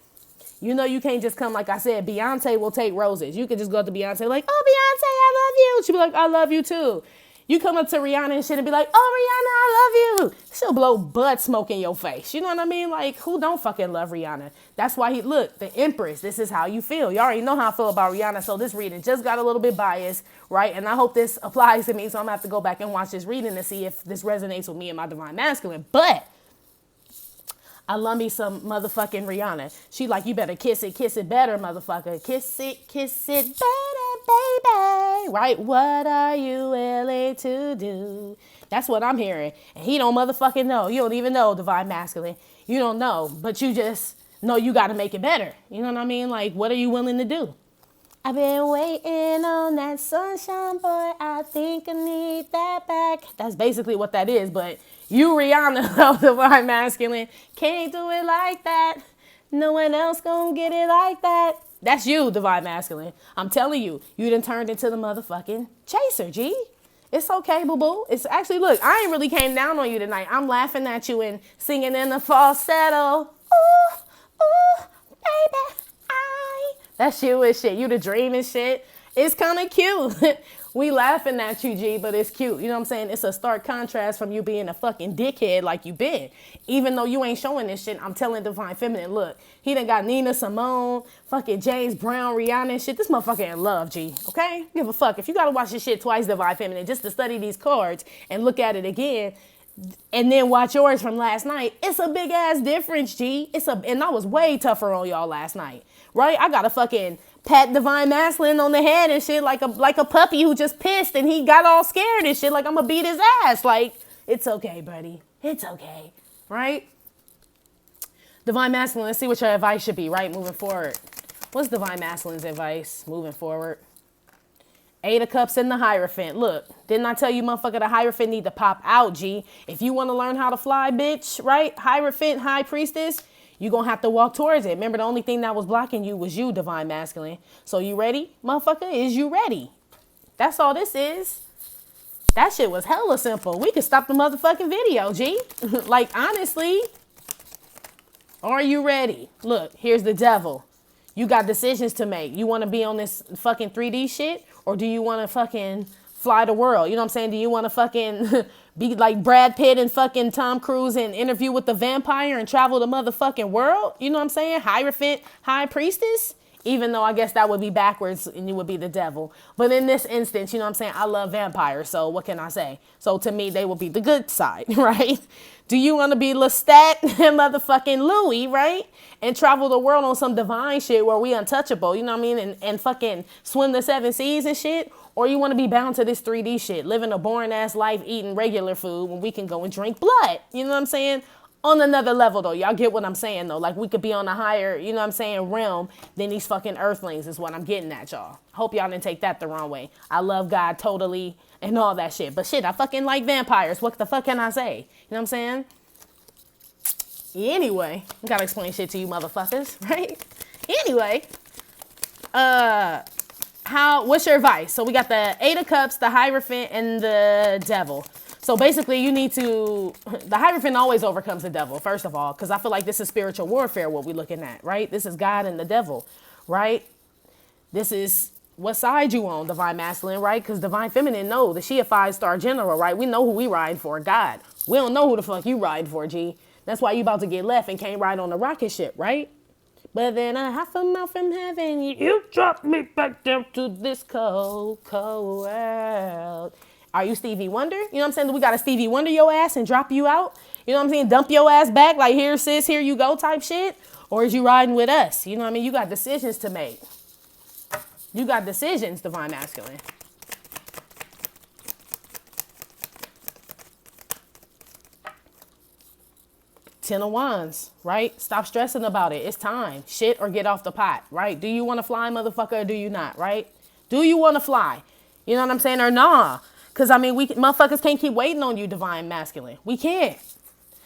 You know, you can't just come, like I said, Beyonce will take roses. You could just go to Beyonce like, oh, Beyonce, I love you. She'll be like, I love you too. You come up to Rihanna and shit and be like, oh, Rihanna, I love you. She'll blow bud smoke in your face. You know what I mean? Like, who don't fucking love Rihanna? That's why look, the Empress, this is how you feel. You already know how I feel about Rihanna, so this reading just got a little bit biased, right? And I hope this applies to me, so I'm going to have to go back and watch this reading to see if this resonates with me and my divine masculine. But I love me some motherfucking Rihanna. She like, you better kiss it better, motherfucker. Kiss it better, baby. Right? What are you willing to do? That's what I'm hearing. And he don't motherfucking know. You don't even know, divine masculine. You don't know, but you just know you got to make it better. You know what I mean? Like, what are you willing to do? I've been waiting on that sunshine, boy. I think I need that back. That's basically what that is. But you, Rihanna, divine masculine, can't do it like that. No one else gonna get it like that. That's you, divine masculine. I'm telling you, you done turned into the motherfucking chaser, G. It's okay, boo-boo. It's actually, look, I ain't really came down on you tonight. I'm laughing at you and singing in the falsetto. Ooh, ooh, baby. That's you and shit. You the dream and shit. It's kind of cute. We laughing at you, G, but it's cute. You know what I'm saying? It's a stark contrast from you being a fucking dickhead like you been. Even though you ain't showing this shit, I'm telling divine feminine, look, he done got Nina Simone, fucking James Brown, Rihanna and shit. This motherfucker in love, G. Okay? Give a fuck. If you gotta watch this shit twice, divine feminine, just to study these cards and look at it again, and then watch yours from last night, it's a big ass difference, G. And I was way tougher on y'all last night, right? I got a fucking pat divine masculine on the head and shit like a puppy who just pissed and he got all scared and shit like I'm gonna beat his ass. Like, it's okay, buddy. It's okay, right? Divine masculine, let's see what your advice should be, right? Moving forward. What's divine masculine's advice moving forward? 8 of Cups and the Hierophant. Look, didn't I tell you, motherfucker, the Hierophant need to pop out, G? If you want to learn how to fly, bitch, right? Hierophant, High Priestess, you going to have to walk towards it. Remember, the only thing that was blocking you was you, divine masculine. So you ready, motherfucker? Is you ready? That's all this is. That shit was hella simple. We could stop the motherfucking video, G. Like, honestly, are you ready? Look, here's the devil. You got decisions to make. You want to be on this fucking 3D shit? Or do you want to fucking fly the world? You know what I'm saying? Do you want to fucking be like Brad Pitt and fucking Tom Cruise and Interview with the Vampire and travel the motherfucking world? You know what I'm saying? Hierophant, High Priestess? Even though I guess that would be backwards and you would be the devil. But in this instance, you know what I'm saying? I love vampires. So what can I say? So to me, they will be the good side, right? Do you want to be Lestat and motherfucking Louis, right? And travel the world on some divine shit where we untouchable, you know what I mean? And fucking swim the 7 seas and shit? Or you want to be bound to this 3D shit, living a boring ass life, eating regular food when we can go and drink blood. You know what I'm saying? On another level, though. Y'all get what I'm saying, though. Like, we could be on a higher, you know what I'm saying, realm than these fucking earthlings is what I'm getting at, y'all. Hope y'all didn't take that the wrong way. I love God totally and all that shit. But shit, I fucking like vampires. What the fuck can I say? You know what I'm saying? Anyway, I gotta explain shit to you motherfuckers, right? Anyway, what's your advice? So we got the 8 of Cups, the Hierophant, and the Devil. So basically the Hierophant always overcomes the devil, first of all, because I feel like this is spiritual warfare, what we're looking at, right? This is God and the devil, right? This is what side you on, Divine Masculine, right? Because Divine Feminine, no, the she a 5-star general, right? We know who we riding for, God. We don't know who the fuck you riding for, G. That's why you about to get left and can't ride on the rocket ship, right? But then a half a mile from heaven, you drop me back down to this cold, cold world. Are you Stevie Wonder? You know what I'm saying? We got to Stevie Wonder your ass and drop you out? You know what I'm saying? Dump your ass back like, here, sis, here you go type shit? Or is you riding with us? You know what I mean? You got decisions to make. You got decisions, Divine Masculine. Ten of Wands, right? Stop stressing about it. It's time. Shit or get off the pot, right? Do you want to fly, motherfucker, or do you not, right? Do you want to fly? You know what I'm saying? Or nah. Because, I mean, we motherfuckers can't keep waiting on you, Divine Masculine. We can't.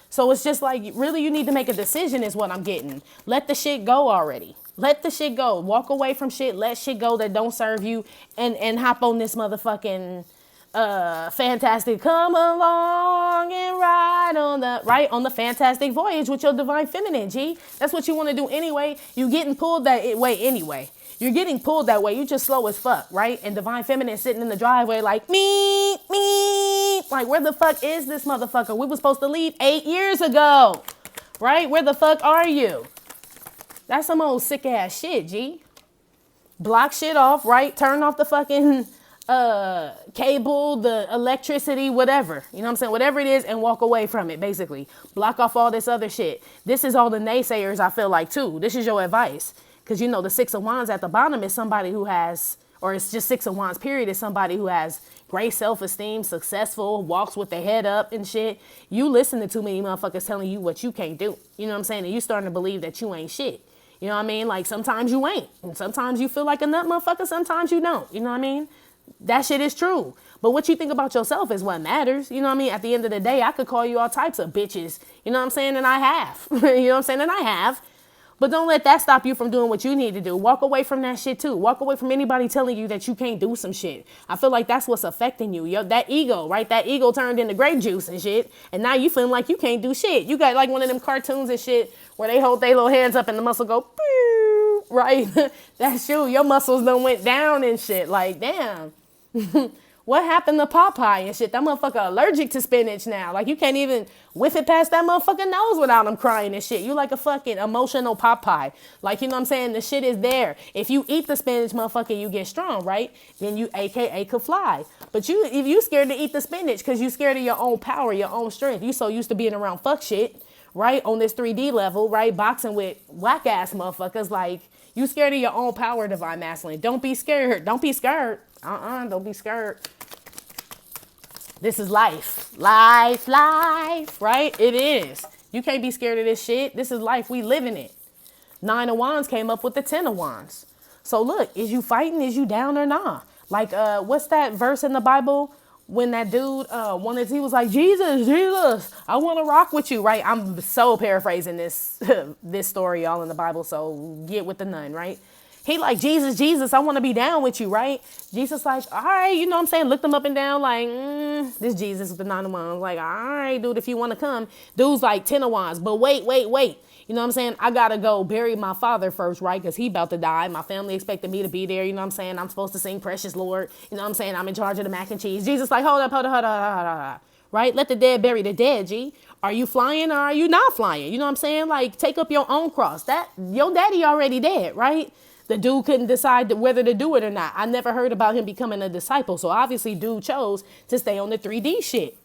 So it's just like, really, you need to make a decision is what I'm getting. Let the shit go already. Let the shit go. Walk away from shit. Let shit go that don't serve you. And hop on this motherfucking fantastic, come along and ride on the fantastic voyage with your Divine Feminine, G. That's what you want to do anyway. You getting pulled that way anyway. You're getting pulled that way. You just slow as fuck, right? And Divine Feminine sitting in the driveway like, me. Like, where the fuck is this motherfucker? We were supposed to leave 8 years ago, right? Where the fuck are you? That's some old sick ass shit, G. Block shit off, right? Turn off the fucking cable, the electricity, whatever. You know what I'm saying? Whatever it is, and walk away from it, basically. Block off all this other shit. This is all the naysayers, I feel like, too. This is your advice. Because, you know, the 6 of Wands at the bottom is somebody who has, or it's just 6 of Wands, period, is somebody who has great self-esteem, successful, walks with their head up and shit. You listen to too many motherfuckers telling you what you can't do. You know what I'm saying? And you starting to believe that you ain't shit. You know what I mean? Like, sometimes you ain't. And sometimes you feel like a nut motherfucker. Sometimes you don't. You know what I mean? That shit is true. But what you think about yourself is what matters. You know what I mean? At the end of the day, I could call you all types of bitches. You know what I'm saying? And I have. You know what I'm saying? And I have. But don't let that stop you from doing what you need to do. Walk away from that shit too. Walk away from anybody telling you that you can't do some shit. I feel like that's what's affecting you. That ego, right? That ego turned into grape juice and shit. And now you feeling like you can't do shit. You got like one of them cartoons and shit where they hold their little hands up and the muscle go, pew, right? That's you. Your muscles done went down and shit. Like, damn. What happened to Popeye and shit? That motherfucker allergic to spinach now. Like, you can't even whiff it past that motherfucker nose without him crying and shit. You like a fucking emotional Popeye. Like, you know what I'm saying? The shit is there. If you eat the spinach, motherfucker, you get strong, right? Then you AKA could fly. But if you scared to eat the spinach because you scared of your own power, your own strength. You so used to being around fuck shit, right? On this 3D level, right? Boxing with whack ass motherfuckers. Like, you scared of your own power, Divine Masculine. Don't be scared. Don't be scared. Don't be scared. This is life. Life, right? It is. You can't be scared of this shit. This is life. We live in it. 9 of Wands came up with the 10 of Wands. So look, is you fighting? Is you down or not? Like, what's that verse in the Bible when that dude he was like, Jesus, I want to rock with you, right? I'm so paraphrasing this this story all in the Bible, so get with the nun, right? He like, Jesus, I want to be down with you, right? Jesus like, all right, you know what I'm saying? Looked him up and down like, this Jesus with the 9 of Wands. Like, all right, dude, if you want to come. Dude's like 10 of Wands, but wait. You know what I'm saying? I got to go bury my father first, right? Because he about to die. My family expected me to be there. You know what I'm saying? I'm supposed to sing Precious Lord. You know what I'm saying? I'm in charge of the mac and cheese. Jesus like, hold up. Right? Let the dead bury the dead, G. Are you flying or are you not flying? You know what I'm saying? Like, take up your own cross. That your daddy already dead, right? The dude couldn't decide whether to do it or not. I never heard about him becoming a disciple. So obviously dude chose to stay on the 3D shit.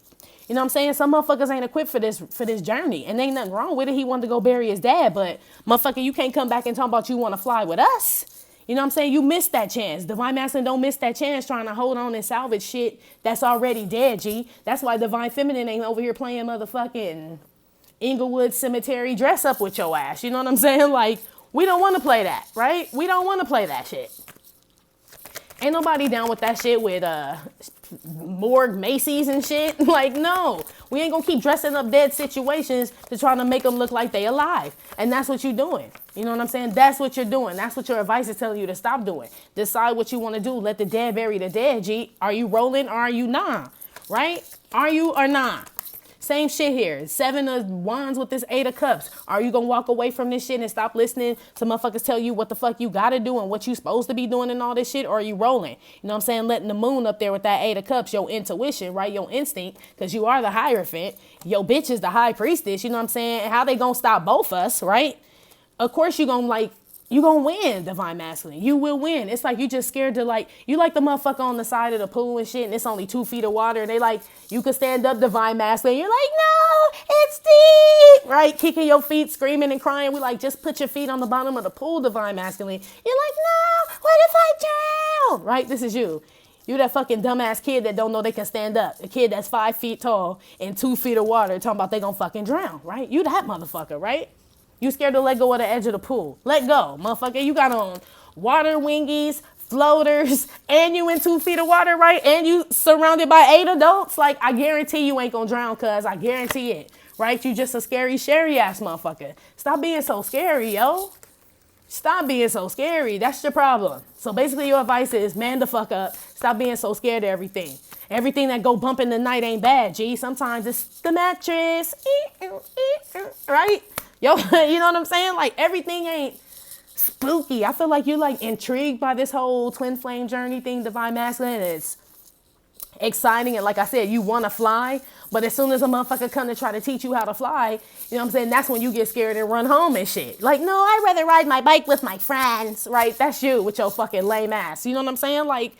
You know what I'm saying? Some motherfuckers ain't equipped for this journey. And ain't nothing wrong with it. He wanted to go bury his dad. But motherfucker, you can't come back and talk about you want to fly with us. You know what I'm saying? You missed that chance. Divine Masculine don't miss that chance trying to hold on and salvage shit that's already dead, G. That's why Divine Feminine ain't over here playing motherfucking Inglewood Cemetery dress up with your ass. You know what I'm saying? Like, we don't want to play that, right? We don't want to play that shit. Ain't nobody down with that shit with morgue Macy's and shit. Like, no. We ain't gonna keep dressing up dead situations to try to make them look like they alive. And that's what you're doing. You know what I'm saying? That's what you're doing. That's what your advice is telling you to stop doing. Decide what you want to do. Let the dead bury the dead, G. Are you rolling or are you not? Right? Are you or not? Same shit here. 7 of Wands with this 8 of Cups. Are you gonna walk away from this shit and stop listening to motherfuckers tell you what the fuck you gotta do and what you supposed to be doing and all this shit? Or are you rolling? You know what I'm saying? Letting the moon up there with that 8 of Cups, your intuition, right? Your instinct, because you are the Hierophant. Your bitch is the High Priestess. You know what I'm saying? And how they gonna stop both us, right? Of course you gonna win, Divine Masculine. You will win. It's like you just scared to you like the motherfucker on the side of the pool and shit, and it's only 2 feet of water, and they like, you could stand up, Divine Masculine. You're like, no, it's deep, right? Kicking your feet, screaming and crying. We like, just put your feet on the bottom of the pool, Divine Masculine. You're like, no, what if I drown? Right? This is you. You that fucking dumbass kid that don't know they can stand up. A kid that's 5 feet tall and 2 feet of water talking about they gonna fucking drown, right? You that motherfucker, right? You scared to let go of the edge of the pool. Let go, motherfucker. You got on water wingies, floaters, and you in 2 feet of water, right? And you surrounded by 8 adults. Like, I guarantee you ain't gonna drown, cuz. I guarantee it, right? You just a scary, sherry ass motherfucker. Stop being so scary, yo. Stop being so scary. That's your problem. So basically your advice is, man the fuck up. Stop being so scared of everything. Everything that go bump in the night ain't bad, G. Sometimes it's the mattress, right? Yo, you know what I'm saying? Like, everything ain't spooky. I feel like you're like intrigued by this whole twin flame journey thing, Divine Masculine. It's exciting. And like I said, you want to fly, but as soon as a motherfucker come to try to teach you how to fly, you know what I'm saying? That's when you get scared and run home and shit. Like, no, I'd rather ride my bike with my friends, right? That's you with your fucking lame ass. You know what I'm saying? Like,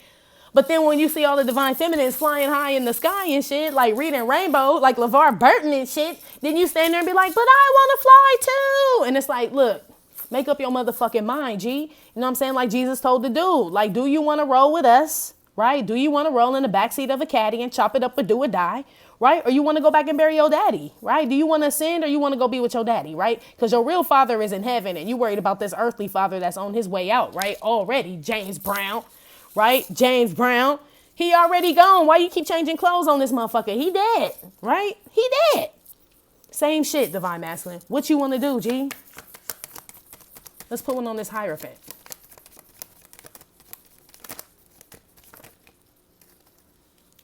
but then when you see all the Divine Feminines flying high in the sky and shit, like reading Rainbow, like LeVar Burton and shit, then you stand there and be like, but I want to fly too. And it's like, look, make up your motherfucking mind, G. You know what I'm saying? Like Jesus told the dude, like, do you want to roll with us, right? Do you want to roll in the backseat of a caddy and chop it up or do or die, right? Or you want to go back and bury your daddy, right? Do you want to ascend or you want to go be with your daddy, right? Because your real father is in heaven and you worried about this earthly father that's on his way out, right? Already, James Brown. Right? James Brown. He already gone. Why you keep changing clothes on this motherfucker? He dead. Right? He dead. Same shit, Divine Masculine. What you want to do, G? Let's put one on this Hierophant.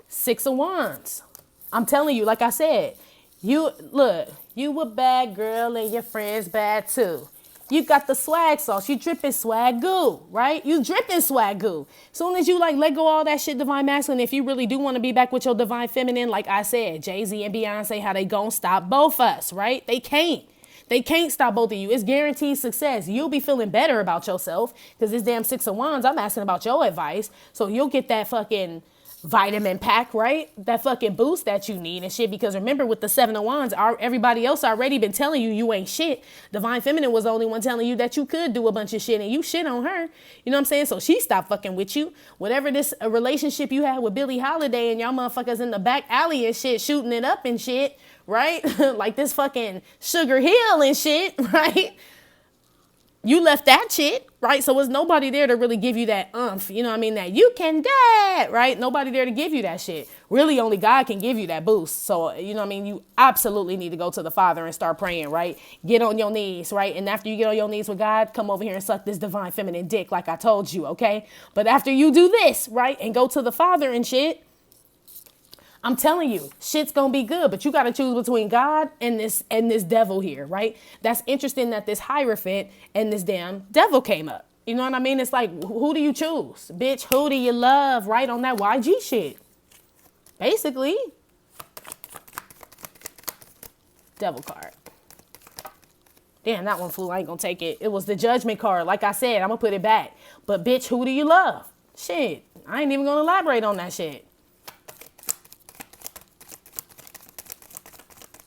Six of Wands. I'm telling you, like I said, you a bad girl and your friends bad too. You got the swag sauce. You dripping swag goo, right? You dripping swag goo. Soon as you like let go all that shit, Divine Masculine, if you really do want to be back with your Divine Feminine, like I said, Jay-Z and Beyonce, how they gonna stop both us, right? They can't. They can't stop both of you. It's guaranteed success. You'll be feeling better about yourself because this damn Six of Wands, I'm asking about your advice. So you'll get that fucking vitamin pack, right? That fucking boost that you need and shit. Because remember, with the Seven of Wands, everybody else already been telling you ain't shit. Divine Feminine was the only one telling you that you could do a bunch of shit and you shit on her. You know what I'm saying? So she stopped fucking with you. Whatever this relationship you had with Billie Holiday and y'all motherfuckers in the back alley and shit, shooting it up and shit, right? Like this fucking Sugar Hill and shit, right? You left that shit, right? So there's nobody there to really give you that you know what I mean? That you can do it, right? Nobody there to give you that shit. Really, only God can give you that boost. So, you know what I mean? You absolutely need to go to the Father and start praying, right? Get on your knees, right? And after you get on your knees with God, come over here and suck this Divine Feminine dick like I told you, okay? But after you do this, right, and go to the Father and shit, I'm telling you, shit's gonna be good, but you gotta choose between God and this devil here, right? That's interesting that this Hierophant and this damn devil came up. You know what I mean? It's like, who do you choose? Bitch, who do you love? Right on that YG shit. Basically. Devil card. Damn, that one flew. I ain't gonna take it. It was the judgment card. Like I said, I'm gonna put it back. But bitch, who do you love? Shit, I ain't even gonna elaborate on that shit.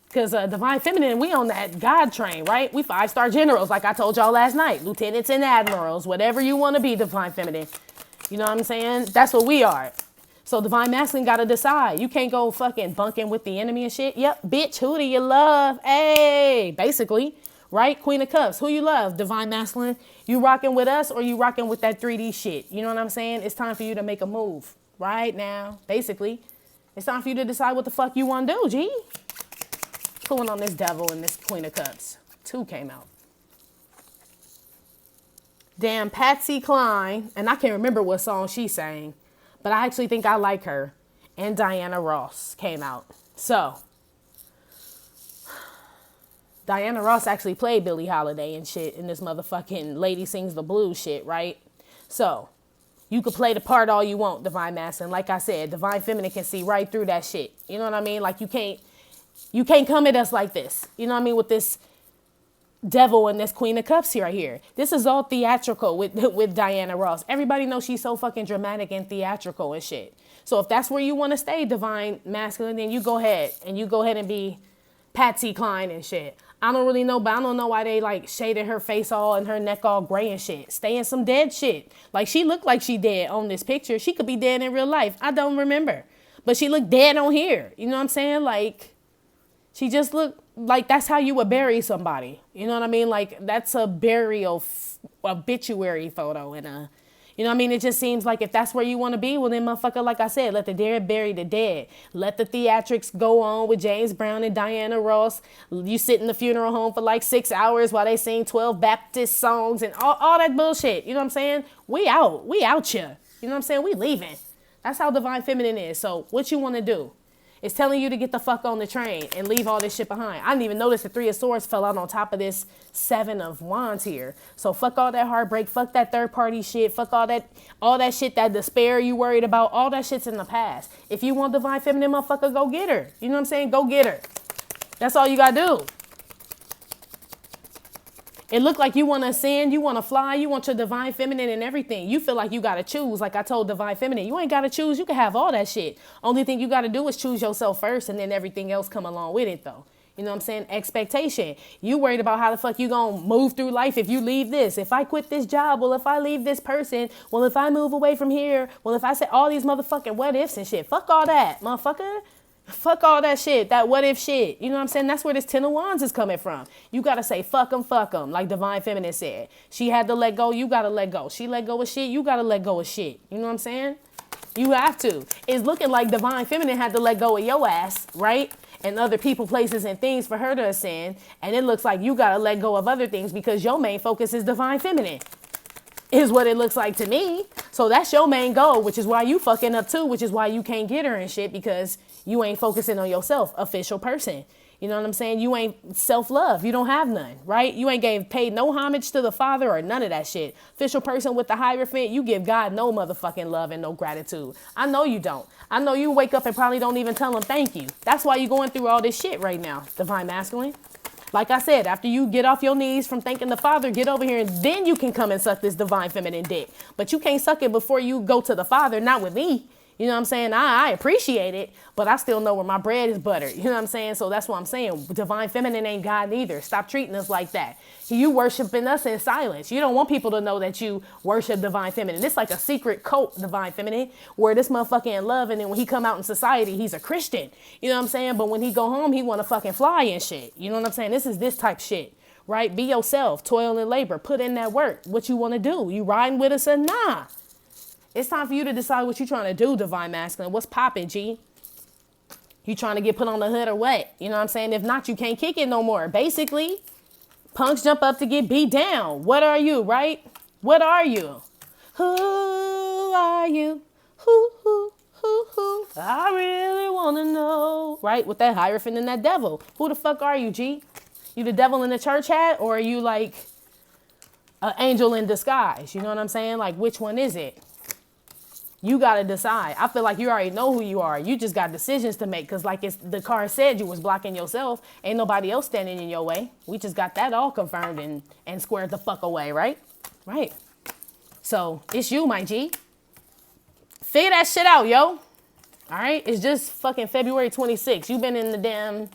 Because Divine Feminine, we on that God train, right? We 5-star generals, like I told y'all last night. Lieutenants and admirals, whatever you want to be, Divine Feminine. You know what I'm saying? That's what we are. So Divine Masculine got to decide. You can't go fucking bunking with the enemy and shit. Yep, bitch, who do you love? Hey, basically, right? Queen of Cups, who you love? Divine Masculine. You rocking with us or you rocking with that 3D shit? You know what I'm saying? It's time for you to make a move right now, basically. It's time for you to decide what the fuck you want to do, G. Pulling on this devil and this Queen of Cups. 2 came out. Damn, Patsy Cline, and I can't remember what song she sang, but I actually think I like her. And Diana Ross came out. So, Diana Ross actually played Billie Holiday and shit in this motherfucking Lady Sings the Blues shit, right? So, you could play the part all you want, Divine Masculine. Like I said, Divine Feminine can see right through that shit. You know what I mean? Like, you can't come at us like this. You know what I mean? With this devil and this Queen of Cups right here. This is all theatrical with Diana Ross. Everybody knows she's so fucking dramatic and theatrical and shit. So if that's where you want to stay, Divine Masculine, then you go ahead and be Patsy Cline and shit. I don't really know, but I don't know why they like shaded her face all and her neck all gray and shit. Stay in some dead shit. Like she looked like she dead on this picture. She could be dead in real life. I don't remember. But she looked dead on here. You know what I'm saying? Like, she just looked like that's how you would bury somebody. You know what I mean? Like, that's a burial obituary photo. And, you know what I mean? It just seems like if that's where you want to be, well, then, motherfucker, like I said, let the dead bury the dead. Let the theatrics go on with James Brown and Diana Ross. You sit in the funeral home for like 6 hours while they sing 12 Baptist songs and all that bullshit. You know what I'm saying? We out here. You know what I'm saying? We leaving. That's how Divine Feminine is. So what you want to do? It's telling you to get the fuck on the train and leave all this shit behind. I didn't even notice the 3 of Swords fell out on top of this 7 of Wands here. So fuck all that heartbreak. Fuck that third party shit. Fuck all that shit, that despair you worried about. All that shit's in the past. If you want Divine Feminine, motherfucker, go get her. You know what I'm saying? Go get her. That's all you gotta do. It looked like you want to ascend, you want to fly, you want your Divine Feminine and everything. You feel like you got to choose. Like I told Divine Feminine, you ain't got to choose. You can have all that shit. Only thing you got to do is choose yourself first and then everything else come along with it though. You know what I'm saying? Expectation. You worried about how the fuck you gonna move through life if you leave this. If I quit this job, well, if I leave this person, well, if I move away from here, well, if I say all these motherfucking what ifs and shit. Fuck all that, motherfucker. Fuck all that shit, that what if shit. You know what I'm saying? That's where this 10 of Wands is coming from. You got to say, fuck them, like Divine Feminine said. She had to let go, you got to let go. She let go of shit, you got to let go of shit. You know what I'm saying? You have to. It's looking like Divine Feminine had to let go of your ass, right? And other people, places, and things for her to ascend. And it looks like you got to let go of other things because your main focus is Divine Feminine. Is what it looks like to me. So that's your main goal, which is why you fucking up too, which is why you can't get her and shit because you ain't focusing on yourself, official person. You know what I'm saying? You ain't self-love. You don't have none, right? You ain't paid no homage to the Father or none of that shit. Official person with the Hierophant, you give God no motherfucking love and no gratitude. I know you don't. I know you wake up and probably don't even tell him thank you. That's why you're going through all this shit right now, Divine Masculine. Like I said, after you get off your knees from thanking the Father, get over here and then you can come and suck this Divine Feminine dick. But you can't suck it before you go to the Father, not with me. You know what I'm saying? I appreciate it, but I still know where my bread is buttered. You know what I'm saying? So that's what I'm saying. Divine Feminine ain't God neither. Stop treating us like that. You worshiping us in silence. You don't want people to know that you worship Divine Feminine. It's like a secret cult, Divine Feminine, where this motherfucker in love, and then when he come out in society, he's a Christian. You know what I'm saying? But when he go home, he want to fucking fly and shit. You know what I'm saying? This is this type shit, right? Be yourself, toil and labor, put in that work. What you want to do? You riding with us or nah? It's time for you to decide what you're trying to do, Divine Masculine. What's poppin', G? You trying to get put on the hood or what? You know what I'm saying? If not, you can't kick it no more. Basically, punks jump up to get beat down. What are you, right? What are you? Who are you? Who? I really want to know. Right? With that Hierophant and that devil. Who the fuck are you, G? You the devil in the church hat? Or are you like an angel in disguise? You know what I'm saying? Like, which one is it? You got to decide. I feel like you already know who you are. You just got decisions to make. Because like the card said, you was blocking yourself. Ain't nobody else standing in your way. We just got that all confirmed and squared the fuck away, right? Right. So it's you, my G. Figure that shit out, yo. All right? It's just fucking February 26th. You've been in the damn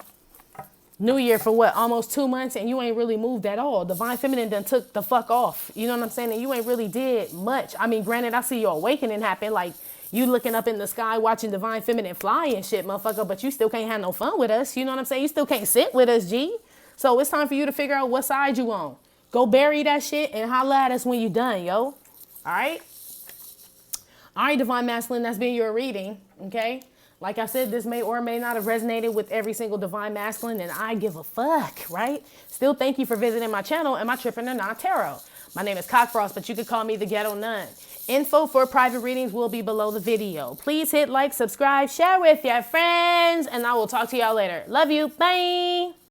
New Year for what? Almost 2 months, and you ain't really moved at all. Divine Feminine done took the fuck off. You know what I'm saying? And you ain't really did much. I mean, granted, I see your awakening happen. Like, you looking up in the sky, watching Divine Feminine fly and shit, motherfucker, but you still can't have no fun with us. You know what I'm saying? You still can't sit with us, G. So it's time for you to figure out what side you on. Go bury that shit and holla at us when you done, yo. All right? All right, Divine Masculine, that's been your reading, okay? Like I said, this may or may not have resonated with every single Divine Masculine, and I give a fuck, right? Still, thank you for visiting my channel and my Trippin' or Not Tarot. My name is Cockfrost, but you could call me the Ghetto Nun. Info for private readings will be below the video. Please hit like, subscribe, share with your friends, and I will talk to y'all later. Love you. Bye.